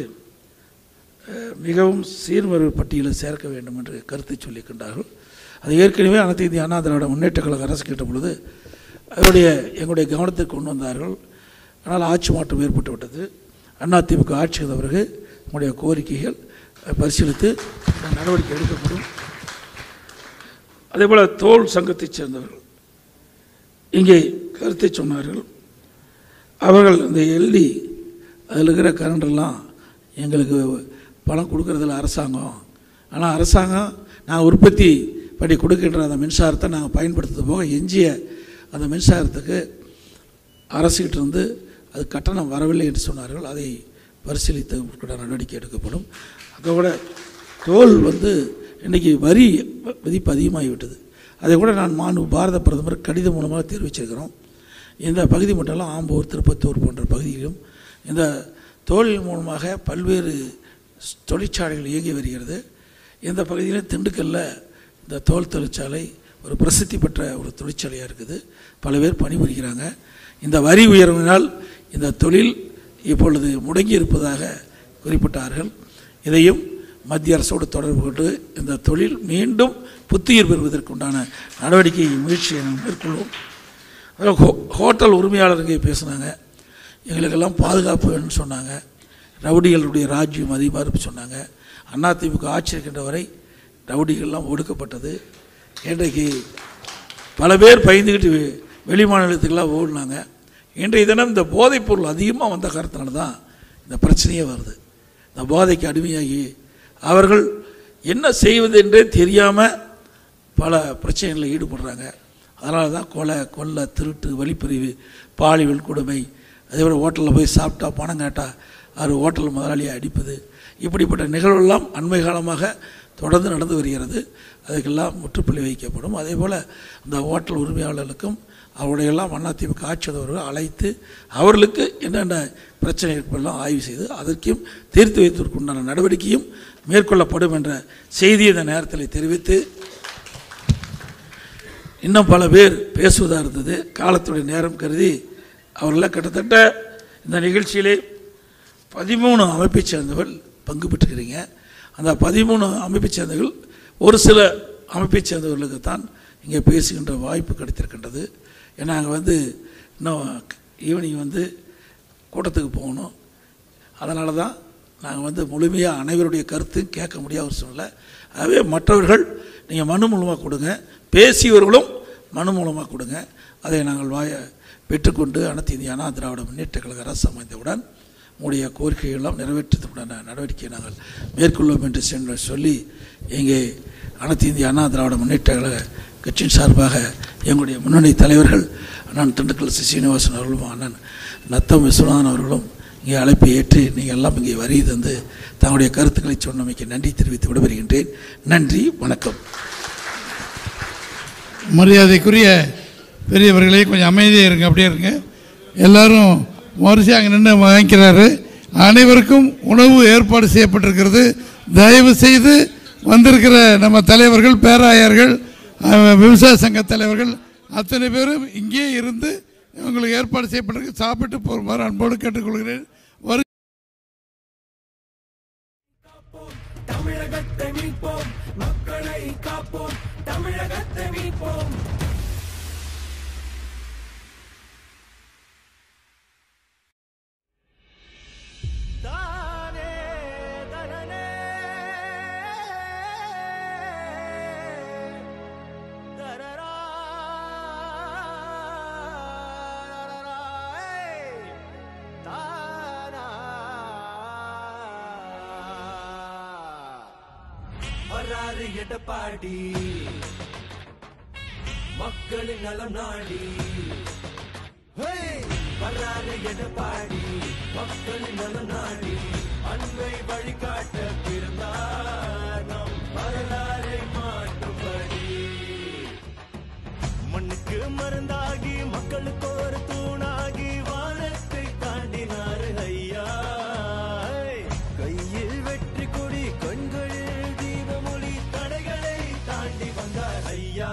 மிகவும் சீர்மறை பட்டியலில் சேர்க்க வேண்டும் என்று கருத்தை சொல்லியிருக்கின்றார்கள். அது ஏற்கனவே அனைத்து இந்திய அண்ணா திராவிட முன்னேற்றக் கழக அரசு கேட்ட பொழுது எங்களுடைய கவனத்துக்கு கொண்டு வந்தார்கள். ஆனால் ஆட்சி மாற்றம் ஏற்பட்டு விட்டது. அதிமுக ஆட்சி வந்த பிறகு நம்முடைய கோரிக்கைகள் பரிசீலித்து நடவடிக்கை எடுக்கப்படும். அதேபோல் தோல் சங்கத்தைச் சேர்ந்தவர்கள் இங்கே கருத்தை சொன்னார்கள். அவர்கள் இந்த எல்இடி அதில் இருக்கிற கரண்டெல்லாம் எங்களுக்கு பணம் கொடுக்கறதில்ல அரசாங்கம். ஆனால் அரசாங்கம் நாங்கள் உற்பத்தி பண்ணி கொடுக்கின்ற அந்த மின்சாரத்தை நாங்கள் பயன்படுத்துறது போக எஞ்சிய அந்த மின்சாரத்துக்கு அரசுகிட்டிருந்து அது கட்டணம் வரவில்லை என்று சொன்னார்கள். அதை பரிசீலித்து நடவடிக்கை எடுக்கப்படும். அதோட தோல் இன்றைக்கி வரி மதிப்பு அதிகமாகிவிட்டது. அதை கூட நான் பாரத பிரதமர் கடிதம் மூலமாக தெரிவிச்சிருக்கிறோம். இந்த பகுதி மட்டும் ஆம்பூர், திருப்பத்தூர் போன்ற பகுதியிலும் இந்த தோலின் மூலமாக பல்வேறு தொழிற்சாலைகள் இயங்கி வருகிறது. இந்த பகுதியில் திண்டுக்கல்ல இந்த தோல் தொழிற்சாலை ஒரு பிரசித்தி பெற்ற ஒரு தொழிற்சாலையாக இருக்குது. பல பேர் பணிபுரிகிறாங்க. இந்த வரி உயர்வினால் இந்த தொழில் இப்பொழுது முடங்கி இருப்பதாக குறிப்பிட்டார்கள். இதையும் மத்திய அரசோடு தொடர்பு கொண்டு இந்த தொழில் மீண்டும் புத்துயிர் பெறுவதற்குண்டான நடவடிக்கை முயற்சியை மேற்கொள்வோம். ஹோட்டல் உரிமையாளருக்கு பேசினாங்க, எங்களுக்கெல்லாம் பாதுகாப்பு வேணும்னு சொன்னாங்க. ரவுடிகளுடைய ராஜ்யம் அதிகமாக சொன்னாங்க. அதிமுக ஆட்சி இருக்கின்ற வரை ரவுடிகள்லாம் ஒடுக்கப்பட்டது. இன்றைக்கு பல பேர் பயந்துக்கிட்டு வெளி மாநிலத்துக்கெல்லாம் ஓடினாங்க. இன்றைய தினம் இந்த போதைப்பொருள் அதிகமாக வந்த காரணத்தினால தான் இந்த பிரச்சனையே வருது. இந்த போதைக்கு அடிமையாகி அவர்கள் என்ன செய்வது என்றே தெரியாமல் பல பிரச்சனைகளில் ஈடுபடுறாங்க. அதனால தான் கொலை, திருட்டு, வழிப்பறிவு, பாலியல் கொடுமை, அதேபோல் ஹோட்டலில் போய் சாப்பிட்டா பணம் கேட்டால் அவர் ஹோட்டல் முதலாளியை அடிப்பது, இப்படிப்பட்ட நிகழ்வுகள்லாம் அண்மை காலமாக தொடர்ந்து நடந்து வருகிறது. அதுக்கெல்லாம் முற்றுப்புள்ளி வைக்கப்படும். அதே போல் இந்த ஹோட்டல் உரிமையாளர்களுக்கும் அவருடையெல்லாம் அதிமுக ஆட்சியவர்கள் அழைத்து அவர்களுக்கு என்னென்ன பிரச்சனை ஏற்படலாம் ஆய்வு செய்து அதற்கும் தீர்த்து வைப்பதற்குண்டான நடவடிக்கையும் மேற்கொள்ளப்படும் என்ற செய்தியை இந்த நேரத்தில் தெரிவித்து, இன்னும் பல பேர் பேசுவதாக இருந்தது. காலத்துடைய நேரம் கருதி அவர்களெல்லாம் கிட்டத்தட்ட இந்த நிகழ்ச்சியிலே 13 அமைப்பைச் சேர்ந்தவர்கள் பங்கு பெற்றுக்கிறீங்க. அந்த 13 அமைப்பைச் சேர்ந்தவர்கள் ஒரு சில அமைப்பைச் சேர்ந்தவர்களுக்கு தான் இங்கே பேசுகின்ற வாய்ப்பு கிடைத்திருக்கின்றது. ஏன்னா அங்கே இன்னும் ஈவினிங் கூட்டத்துக்கு போகணும். அதனால தான் நாங்கள் முழுமையாக அனைவருடைய கருத்து கேட்க முடியாத ஒரு சூழ்நிலை. ஆகவே மற்றவர்கள் நீங்கள் மனு மூலமாக கொடுங்க, பேசியவர்களும் மனு மூலமாக கொடுங்க. அதை நாங்கள் பெற்றுக்கொண்டு அனைத்து இந்திய அண்ணா திராவிட முன்னேற்றக் கழக அரசு அமைந்தவுடன் உங்களுடைய கோரிக்கைகளெல்லாம் நிறைவேற்றத்துக்குண்டான நடவடிக்கையை நாங்கள் மேற்கொள்வோம் என்று சொல்லி இங்கே அனைத்து இந்திய அண்ணா திராவிட முன்னேற்றக் கழக கட்சியின் சார்பாக எங்களுடைய முன்னணி தலைவர்கள் அண்ணன் திண்டுக்கல் சீனிவாசன் அவர்களும் அண்ணன் நத்தம் விஸ்வநாதன் அவர்களும் இங்கே அழைப்பை ஏற்று நீங்கள் எல்லாம் இங்கே வரி தந்து தங்களுடைய கருத்துக்களை சொன்னமைக்கு நன்றி தெரிவித்து விடைபெறுகின்றேன். நன்றி, வணக்கம். மரியாதைக்குரிய பெரியவர்களே, கொஞ்சம் அமைதியாக இருங்க, அப்படியே இருங்க. எல்லோரும் வரிசையாக அங்கே நின்று வாங்கிக்கிறாரு. அனைவருக்கும் உணவு ஏற்பாடு செய்யப்பட்டிருக்கிறது. தயவு செய்து வந்திருக்கிற நம்ம தலைவர்கள், பேராயர்கள், விவசாய சங்க தலைவர்கள் அத்தனை பேரும் இங்கே இருந்து உங்களுக்கு ஏற்பாடு செய்யப்பட்டிருக்கு. சாப்பிட்டு போகுமாறு அன்போடு கேட்டுக்கொள்கிறேன். தமிழகத்தை மீட்போம், மக்களை காப்போம், தமிழகத்தை மீட்போம். வராறு எடப்பாடி மக்களின் நலம் நாடி, வராறு எடப்பாடி மக்களின் நலம் நாடி, அன்பை வழிகாட்ட பிறந்தார் நம் வரலாறை மாற்றும்படி. மண்ணுக்கு மருந்தாகி மக்களுக்கு ஒரு தூணாகி வானத்தை தாண்டினார் ஐயா. கையில் வெற்றி கொடி, கண்களில் தீபமொழி, தடைகளை தாண்டி வந்தார் ஐயா.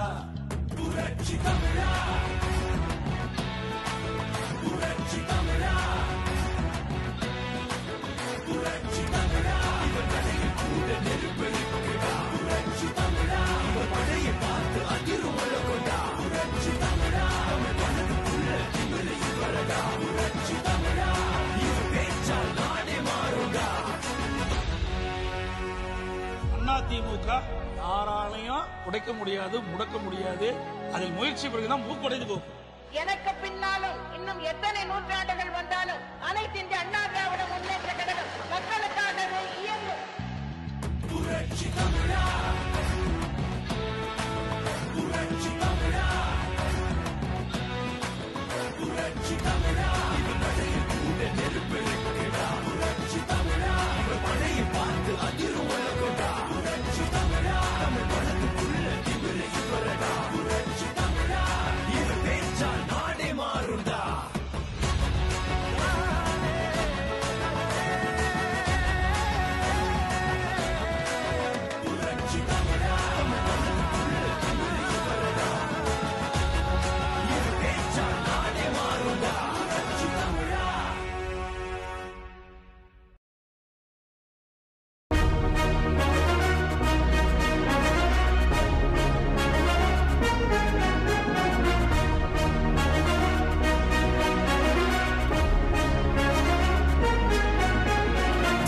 புரட்சி தமிழா, புரட்சி தமிழா, புரட்சி தமிழா. இவர் கடையில் கூட நெருப்பெருக்குடா. புரட்சி தமிழா, இவர் படையை பார்த்து அதிர்வுள்ள கொண்டா. புரட்சி தமிழா, தமிழ் மனதுக்குள்ள திமிரை வரடா. புரட்சி தமிழா, இவர் பேச்சால் நாடே மாறுடா. அதிமுக யாராலையும் உடைக்க முடியாது, முடக்க முடியாது. அதில் முயற்சி பிறகுதான் மூக்குடைந்து போகும். எனக்கு பின்னாலும் இன்னும் எத்தனை நூற்றாண்டுகள் வந்தாலும் அனைத்து இந்திய அண்ணா திராவிட முன்னேற்ற கழகம் மக்களுக்காகவே இயங்கும். புரட்சி தமிழா, புரட்சி தமிழா, புரட்சி தமிழா. இவர் படையில் கூட நெருப்பெருக்குடா. புரட்சி தமிழா, இவர் படையை பார்த்து அதிர்வுள்ள கொண்டா. புரட்சி தமிழா, தமிழ் மனதுக்குள்ள திமிரை வரடா. புரட்சி தமிழா, இவர் பேச்சால் நாடே மாறுண்டா. புரட்சி தமிழா, தமிழ் மனதுக்குள்ள திமிரை வரடா. இவர் பேச்சால் நாடே மாறுண்டா. புரட்சி தமிழா.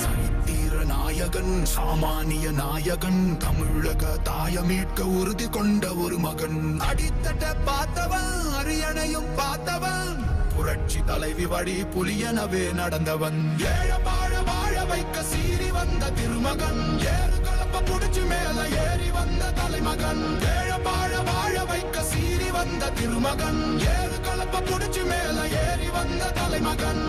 சரித்திர நாயகன், சாமானிய நாயகன், தமிழக தாய மீட்க உறுதி கொண்ட ஒரு மகன். அடித்தட்ட பார்த்தவன், அரியணையும் பார்த்தவன், புரட்சி தலைவி வழி புலியனவே நடந்தவன். ஏழ வாழ வாழ வைக்க சீறி வந்த திருமகன், ஏறு கலப்ப புடிச்சு மேல ஏறி வந்த தலைமகன். ஏழ வாழ வாழ வைக்க சீறி வந்த திருமகன், ஏறு கலப்ப புடிச்சு மேல ஏறி வந்த தலைமகன்.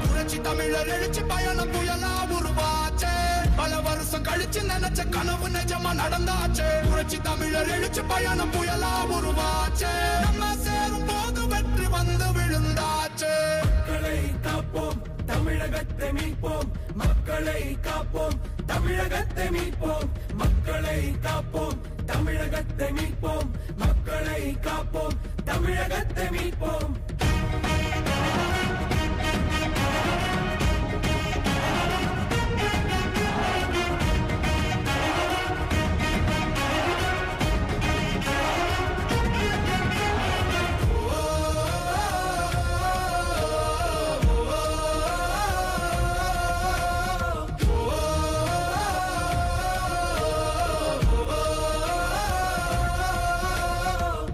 புரட்சி தமிழர் எழுச்சி பயணம் புயலா உருவாச்சே. பல வருஷம் கழிச்சு நினைச்ச கனவு நிஜமா நடந்தாச்சே. புரட்சி தமிழர் எழுச்சி பயணம் புயலா உருவாச்சே. நம்ம சேரும் போது வெற்றி வந்து விழுந்தாச்சே. மக்களை காப்போம், தமிழகத்தை மீட்போம், மக்களை காப்போம், தமிழகத்தை மீட்போம், மக்களை காப்போம், தமிழகத்தை மீட்போம், மக்களை காப்போம், தமிழகத்தை மீட்போம்.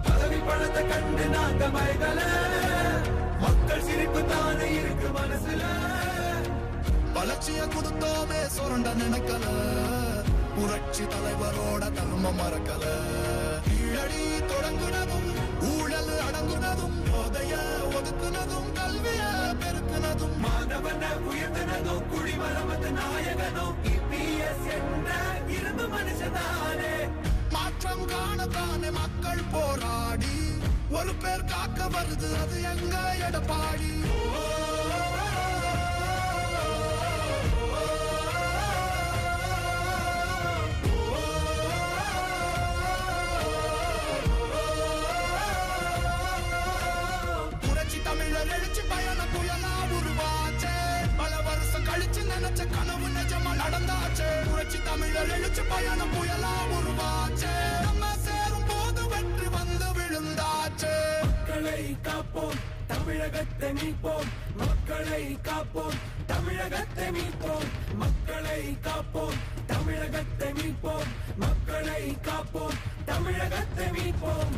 பதவி பணத்தை கண்டு நாங்க மைதல, மக்கள் சிரிப்பு தானே இருக்கு மனசுல. வளர்ச்சிய கொடுத்தோமே சுரண்ட நினைக்கல, புரட்சி தலைவரோட தர்மம் மறக்கல. கீழடி தொடங்குனதும் ஊழல் அடங்குனதும் போதைய ஒதுக்குனதும் கல்விய பெருக்குனதும் மாணவன உயர்த்தினதும் குடிமரமத்து நாயகனும் EPS என்ற இரும்பு மனுஷனானே. மாற்றம் காணத்தானே மக்கள் போராடி ஒரு பேர் காக்க வருது அது எங்க எடப்பாடி. புரட்சி தமிழர் எழுச்சி பயண புயலா உருவாச்சே. பல வருஷம் கழிச்சு நினைச்ச கனவு நிஜமா நடந்தாச்சே. புரட்சி தமிழர் எழுச்சி பயண புயலா உருவாச்சே. நம்ம சேரும் போது வெற்றி வந்து விழுந்தாச்சே. மக்களை காப்போம் தமிழகத்தை மீட்போம். மக்களை காப்போம் தமிழகத்தை மீட்போம். மக்களை காப்போம் தமிழகத்தை மீட்போம். மக்களை காப்போம் தமிழகத்தை மீட்போம்.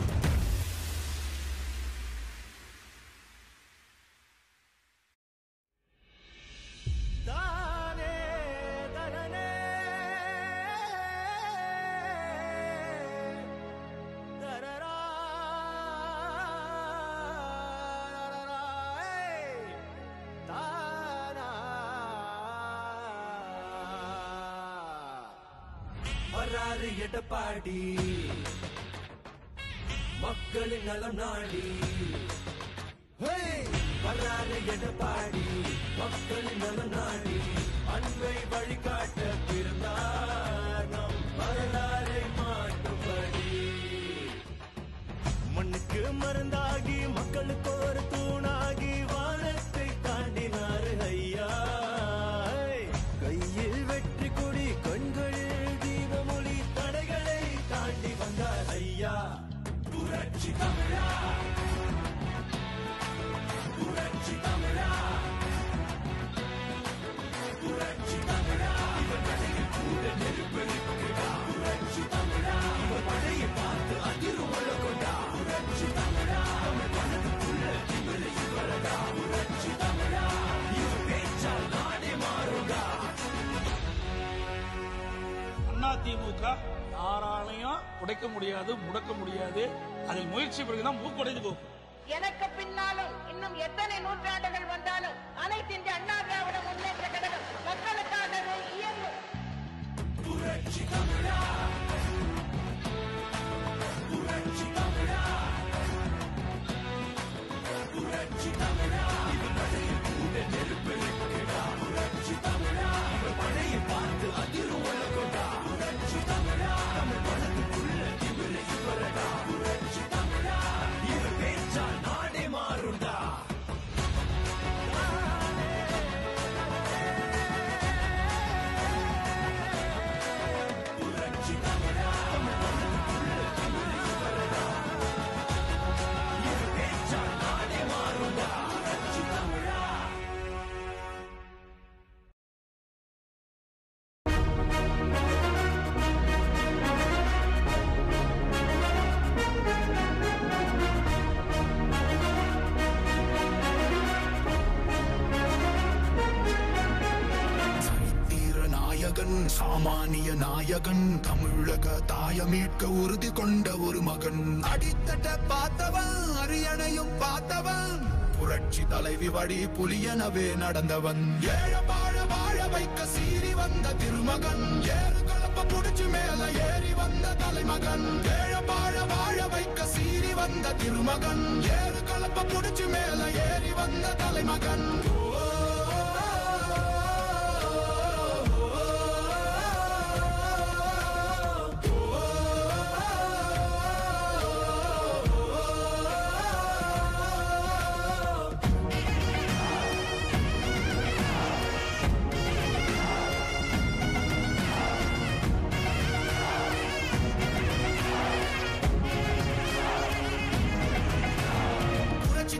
வராரு எடப்பாடி மக்களின் நலம் நாடி. வராரு எடப்பாடி மக்களின் நலம் நாடி. அன்பை வழிகாட்ட பிறந்தார் நம் வரலாறை மாற்றும்படி. மண்ணுக்கு மருந்தாகி மக்களுக்கு ஒரு தூணாகி வானத்தை தாண்டினார் ஐயா. கையில் வெற்றி கொடி கண்களில் தீபமொழி தடைகளை தாண்டி வந்தார் ஐயா. புரட்சி தமிழா புரட்சி தமிழா புரட்சி தமிழா. இவர் நடையில் கூட நெருப்பெருக்குடா. புரட்சி தமிழா இவர் மழையை பார்த்து அதிர்வுள்ள கொண்டா. புரட்சி தமிழா தமிழ் மனதுக்குள்ள திமிரை இவரடா. புரட்சி தமிழா இவர் பேச்சால் நாடே மாறுடா. அதிமுக யாராலையும் உடைக்க முடியாது, முடக்க முடியாது. அதில் முயற்சி பிறகுதான் மூக்குடைந்து போகும். எனக்கு பின்னாலும் இன்னும் எத்தனை நூற்றாண்டுகள் வந்தாலும் அனைத்து இந்திய அண்ணா திராவிட முன்னேற்ற கழகம் மக்களுக்காகவே இயங்கும். புரட்சி தமிழா புரட்சி தமிழா புரட்சி தமிழா இவர் நடையில் கூட நெருப்பெருக்குடா. புரட்சி தமிழா இவர் மழையை பார்த்து அதிர்வுள்ள கொண்டா. புரட்சி தமிழா தமிழ் மனதுக்குள்ள திமிரை இவரடா. புரட்சி தமிழா இவர் பேச்சால் நாடே மாறுண்டா. புரட்சி தமிழா தமிழ் மனதுக்குள்ள திமிரை இவரடா. இவர் பேச்சால் நாடே மாறுண்டா. புரட்சி தமிழா. நாயகன் சாமானிய நாயகன் தமிழக தாய மீட்க உறுதி கொண்ட ஒரு மகன். அடித்தட்ட பார்த்தவன் அரியணையும் பார்த்தவன். புரட்சி தலைவி வழி புலியனவே நடந்தவன். ஏழ வாழ வாழ வைக்க சீறி வந்த திருமகன். ஏறு கலப்ப புடிச்சு மேல ஏறி வந்த தலைமகன். ஏழ வாழ வாழ வைக்க சீறி வந்த திருமகன். ஏறு கலப்ப புடிச்சு மேல ஏறி வந்த தலைமகன்.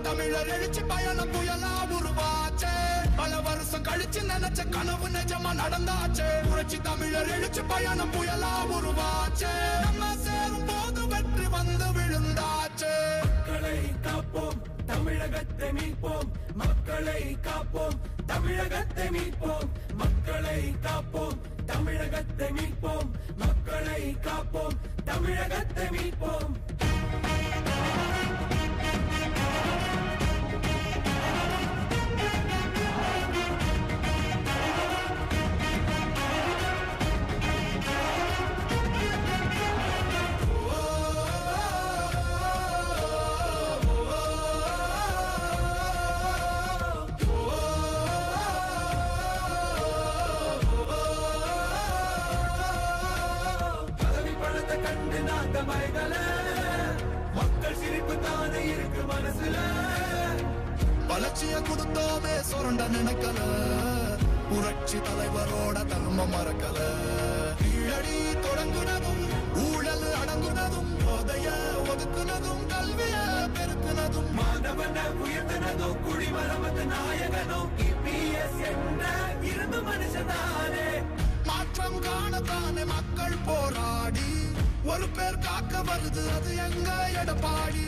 தமிழர் எழுச்சி பயணம் புயலா உருவாச்சே. பல வருஷம் கழிச்சு நினைச்ச கனவு நிஜமா நடந்தாச்சே. புரட்சி தமிழர் எழுச்சி பயணம் புயலா உருவாச்சே. நம்ம சேரும் போது வெற்றி வந்து விழுந்தாச்சே. மக்களை காப்போம் தமிழகத்தை மீட்போம். மக்களை காப்போம் தமிழகத்தை மீட்போம். மக்களை காப்போம் தமிழகத்தை மீட்போம். தமிழகத்தை மீட்போம். மக்கள் சிரிப்பு தானே இருக்கு மனசுல. வளர்ச்சிய கொடுத்தோமே சுரண்ட நினைக்கல, புரட்சி தலைவரோட தர்மம் மறக்கல. கீழடி தொடங்குனதும் ஊழல் அடங்குனதும், போதைய ஒதுக்குனதும் கல்விய பெருக்குனதும், மாணவன உயர்த்தினதும் குடிமரமத்து நாயகனும் EPS என்ற இருந்து மனுஷனானே. மாற்றம் காணத்தானே மக்கள் போராடி ஒரு பேர் காக்க வருது, அது எங்க எடப்பாடி.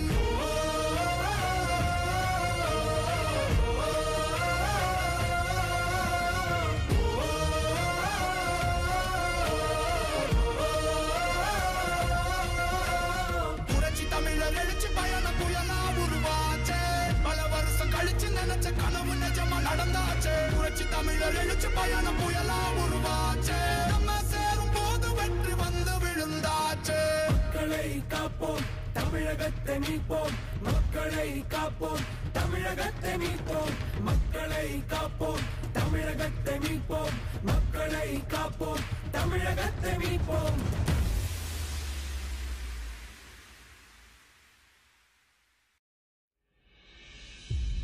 புரட்சி தமிழர் எழுச்சி பயண புயலா உருவாச்சே, பல வருஷம் கழிச்சு நினைச்ச கனவு நிஜமா நடந்தாச்சே. புரட்சி தமிழர் எழுச்சி பயண புயலா உருவாச்சே, நம்ம சேரும் போது வெற்றி வந்து விழுந்தாச்சே. மக்களை காப்போம், தமிழகத்தை மீட்போம். மக்களை காப்போம், தமிழகத்தை மீட்போம். மக்களை காப்போம், தமிழகத்தை மீட்போம். மக்களை காப்போம், தமிழகத்தை மீட்போம்.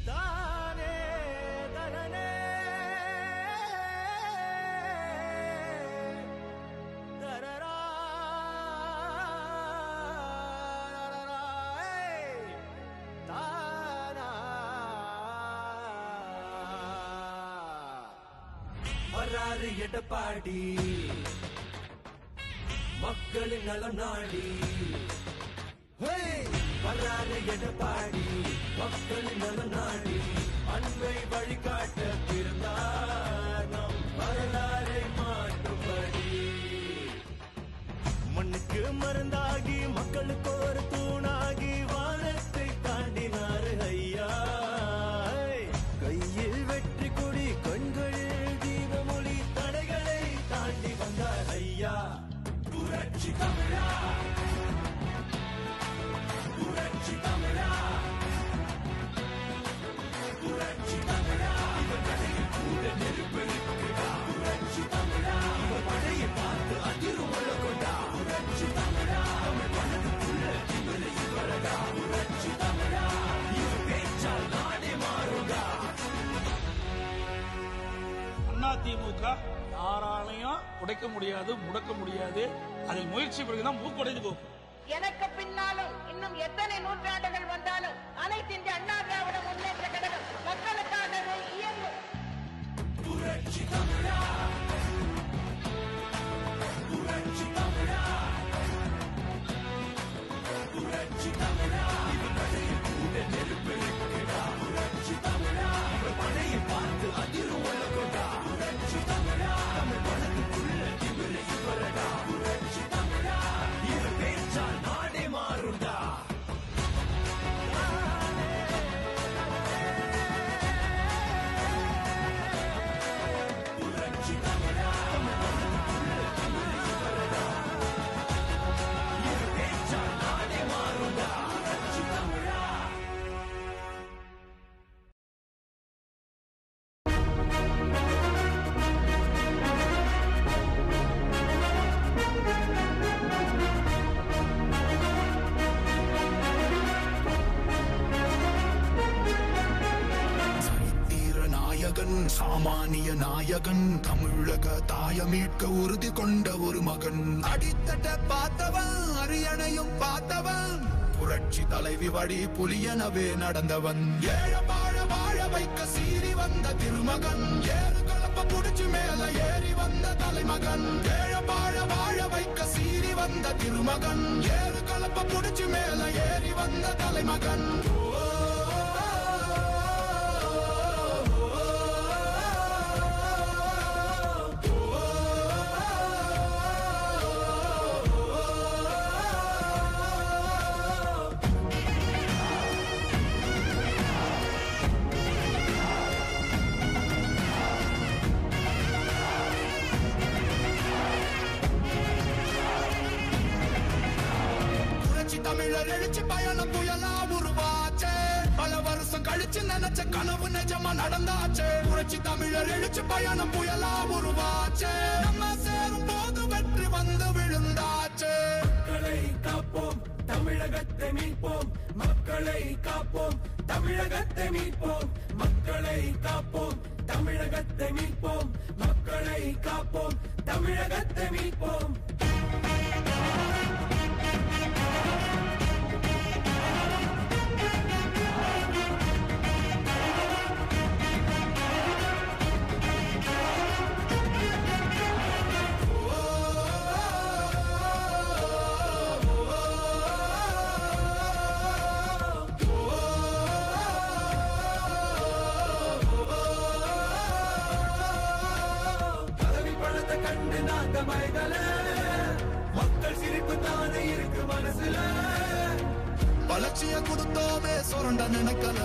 தானே தனனே தரரா தானா. வராறு எடப்பாடி, மக்களின் நலம் நாடி. வராறு எடப்பாடி, மக்களின் நலம் நாடி. அன்பை வழிகாட்ட பிறந்தார் நம் வரலாறை மாற்றும்படி. மண்ணுக்கு மருந்தாகி மக்களுக்கு ஒரு தூணாகி வானத்தை தாண்டினார் ஐயா. கையில் வெற்றி கொடி, கண்களில் தீபமொழி, தடைகளை தாண்டி வந்தார் ஐயா. புரட்சி தமிழா, புரட்சி தமிழா, புரட்சி தமிழா. இவர் கடையில் கூட நெருப்பெருக்குடா. புரட்சி தமிழா, இவர் படையை பார்த்து அதிரும் கொண்டா. புரட்சி தமிழா, தமிழ் மனதுக்குள்ள திமிரு இவரடா. புரட்சி தமிழா, இவர் பேச்சால் நாடே மாறுடா. அதிமுக யாராலையும் உடைக்க முடியாது, முடக்க முடியாது. அதில் முயற்சி பிறகுதான் மூக்குடைந்து போகும். எனக்கு பின்னாலும் இன்னும் எத்தனை நூற்றாண்டுகள் வந்தாலும் அனைத்து இந்திய அண்ணா திராவிட முன்னேற்ற கழகம் மக்களுக்காகவே இயங்கும். புரட்சி தமிழா, புரட்சி தமிழா, புரட்சி தமிழா. இவர் கடையில் கூட நெருப்பெருக்குடா. புரட்சி தமிழா, இவர் படையை பார்த்து அதிரும் கொண்டா. புரட்சி தமிழா, தமிழ் மனதுக்குள்ள திமிரு இவரடா. புரட்சி தமிழா, இவர் பேச்சால் நாடே மாறுடா. புரட்சி தமிழா, தமிழ் மனதுக்குள்ள திமிரு இவரடா. இவர் பேச்சால் நாடே மாறுடா. புரட்சி தமிழா. நாயகன், சாமானிய நாயகன், தமிழக தாய மீட்க உறுதி கொண்ட ஒரு மகன். அடித்தட்ட பார்த்தவன், அரியணையும் பார்த்தவன், புரட்சி தலைவி வழி புலியனவே நடந்தவன். ஏழ வாழ வாழ வைக்க சீறி வந்த திருமகன், ஏறு கலப்ப புடிச்சு மேல ஏறி வந்த தலைமகன். ஏழ வாழ வாழ வைக்க சீறி வந்த திருமகன், ஏறு கலப்ப புடிச்சு மேல ஏறி வந்த தலைமகன். தமிழர் எழுச்சி பயணம் புயலா உருவாச்சே பல வருஷம் கழிச்சு நினைச்ச கனவு நிஜமா நடந்தாச்சே புரட்சி தமிழர் எழுச்சி பயணம் புயலா உருவாச்சே நம்ம சேரும் போது வெற்றி வந்து விழுந்தாச்சே மக்களை காப்போம் தமிழகத்தை மீட்போம் மக்களை காப்போம் தமிழகத்தை மீட்போம் மக்களை காப்போம் தமிழகத்தை மீட்போம் மக்களை காப்போம் தமிழகத்தை மீட்போம் மக்கள் சிரிப்பு தானே இருக்கு மனசுல வளர்ச்சிய கொடுத்தோமே சுரண்ட நினைக்கல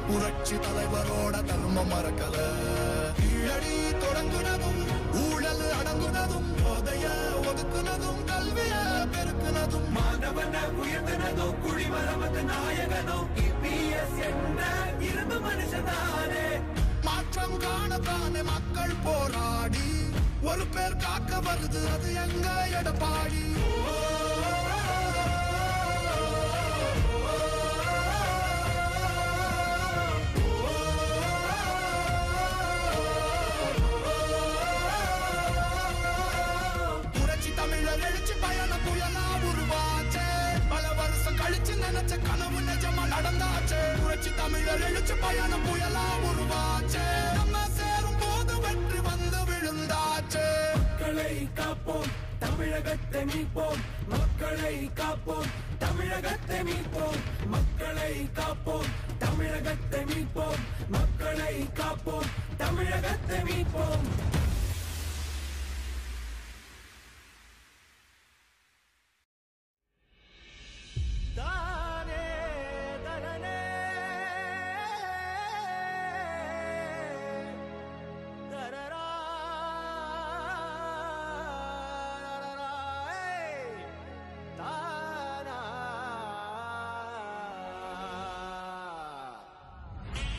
புரட்சி தலைவரோட தர்மம் மறக்கல கீழடி தொடங்குனதும் ஊழல் அடங்குனதும் போதைய ஒதுக்குனதும் கல்விய பெருக்குனதும் மாணவன உயர்த்தினதும் குடிமரமத்து நாயகனும் EPS என்ற இரும்பு மனுஷனானே மாற்றம் காணத்தானே மக்கள் போராடி ஒரு பேர் காக்க வருது அது எங்க எடப்பாடி புரட்சி தமிழர் எழுச்சி பயணம் புயலா உருவாச்சே பல வருஷம் கழிச்சு நினைச்ச கனவு நிஜமா நடந்தாச்சே புரட்சி தமிழர் எழுச்சி பயணம் புயலா உருவாச்சே நம்ம சேரும் போது வெற்றி வந்து விழுந்தாச்சே மக்களை காப்போம் தமிழகத்தை மீட்போம் மக்களை காப்போம் தமிழகத்தை மீட்போம் மக்களை காப்போம் தமிழகத்தை மீட்போம் மக்களை காப்போம் தமிழகத்தை மீட்போம்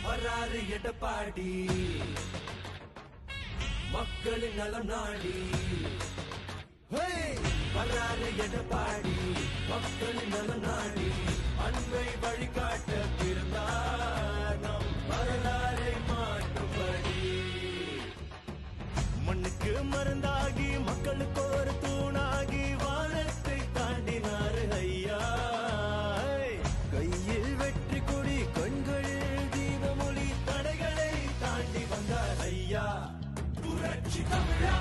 வராரு எடப்பாடி மக்களின் நலம் நாடி வராரு எடப்பாடி மக்களின் நலம் நாடி அன்பை வழிகாட்ட பிறந்தார் நம் வரலாறை மாற்றும்படி மண்ணுக்கு மருந்தாகி மக்களுக்கு ஒரு தூணாகி வானத்தை தாண்டினாரு ஐயா கையில் வெற்றி கொடி கண்களில் தீபமொழி தடைகளை தாண்டி வந்தார் ஐயா புரட்சி தமிழா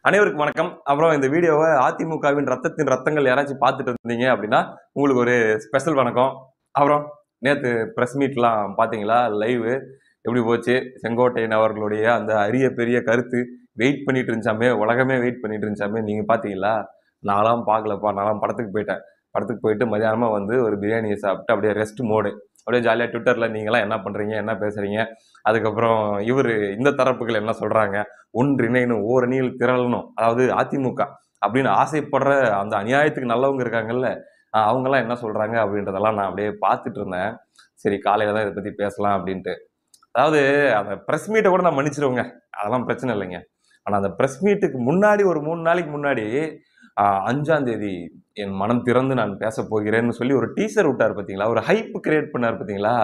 அனைவருக்கும் வணக்கம். அப்புறம் இந்த வீடியோவை அதிமுகவின் ரத்தத்தின் ரத்தங்கள் யாராச்சும் பார்த்துட்டு இருந்தீங்க அப்படின்னா உங்களுக்கு ஒரு ஸ்பெஷல் வணக்கம். அப்புறம் நேற்று ப்ரெஸ் மீட்லாம் பார்த்தீங்களா? லைவ் எப்படி போச்சு? செங்கோட்டையன் அவர்களுடைய அந்த அரிய பெரிய கருத்து வெயிட் பண்ணிட்டு இருந்துச்சாமே, உலகமே வெயிட் பண்ணிட்டு இருந்துச்சாமே. நீங்கள் பார்த்தீங்களா? நான்லாம் பார்க்கலப்பா. நான்லாம் படத்துக்கு போயிட்டேன். படத்துக்கு போயிட்டு மதியானமாக வந்து ஒரு பிரியாணியை சாப்பிட்டு அப்படியே ரெஸ்ட் மோடு, அப்படியே ஜாலியாக ட்விட்டரில் நீங்களாம் என்ன பண்ணுறீங்க, என்ன பேசுகிறீங்க, அதுக்கப்புறம் இவர் இந்த தரப்புகள் என்ன சொல்கிறாங்க, ஒன்றிணைணும் ஓரணியில் திரளணும், அதாவது அதிமுக அப்படின்னு ஆசைப்படுற அந்த அநியாயத்துக்கு நல்லவங்க இருக்காங்கல்ல, அவங்கெல்லாம் என்ன சொல்கிறாங்க அப்படின்றதெல்லாம் நான் அப்படியே பார்த்துட்டு இருந்தேன். சரி, காலையில் தான் இதை பற்றி பேசலாம் அப்படின்ட்டு. அதாவது அந்த ப்ரெஸ் மீட்டை கூட நான் மன்னிச்சிருவேங்க, அதெல்லாம் பிரச்சனை இல்லைங்க. ஆனால் அந்த ப்ரெஸ் மீட்டுக்கு முன்னாடி ஒரு 3 நாளைக்கு முன்னாடி 5ஆம் தேதி என் மனம் திறந்து நான் பேச போகிறேன்னு சொல்லி ஒரு டீசர் விட்டார் பார்த்தீங்களா, ஒரு ஹைப் கிரியேட் பண்ணார் பார்த்தீங்களா,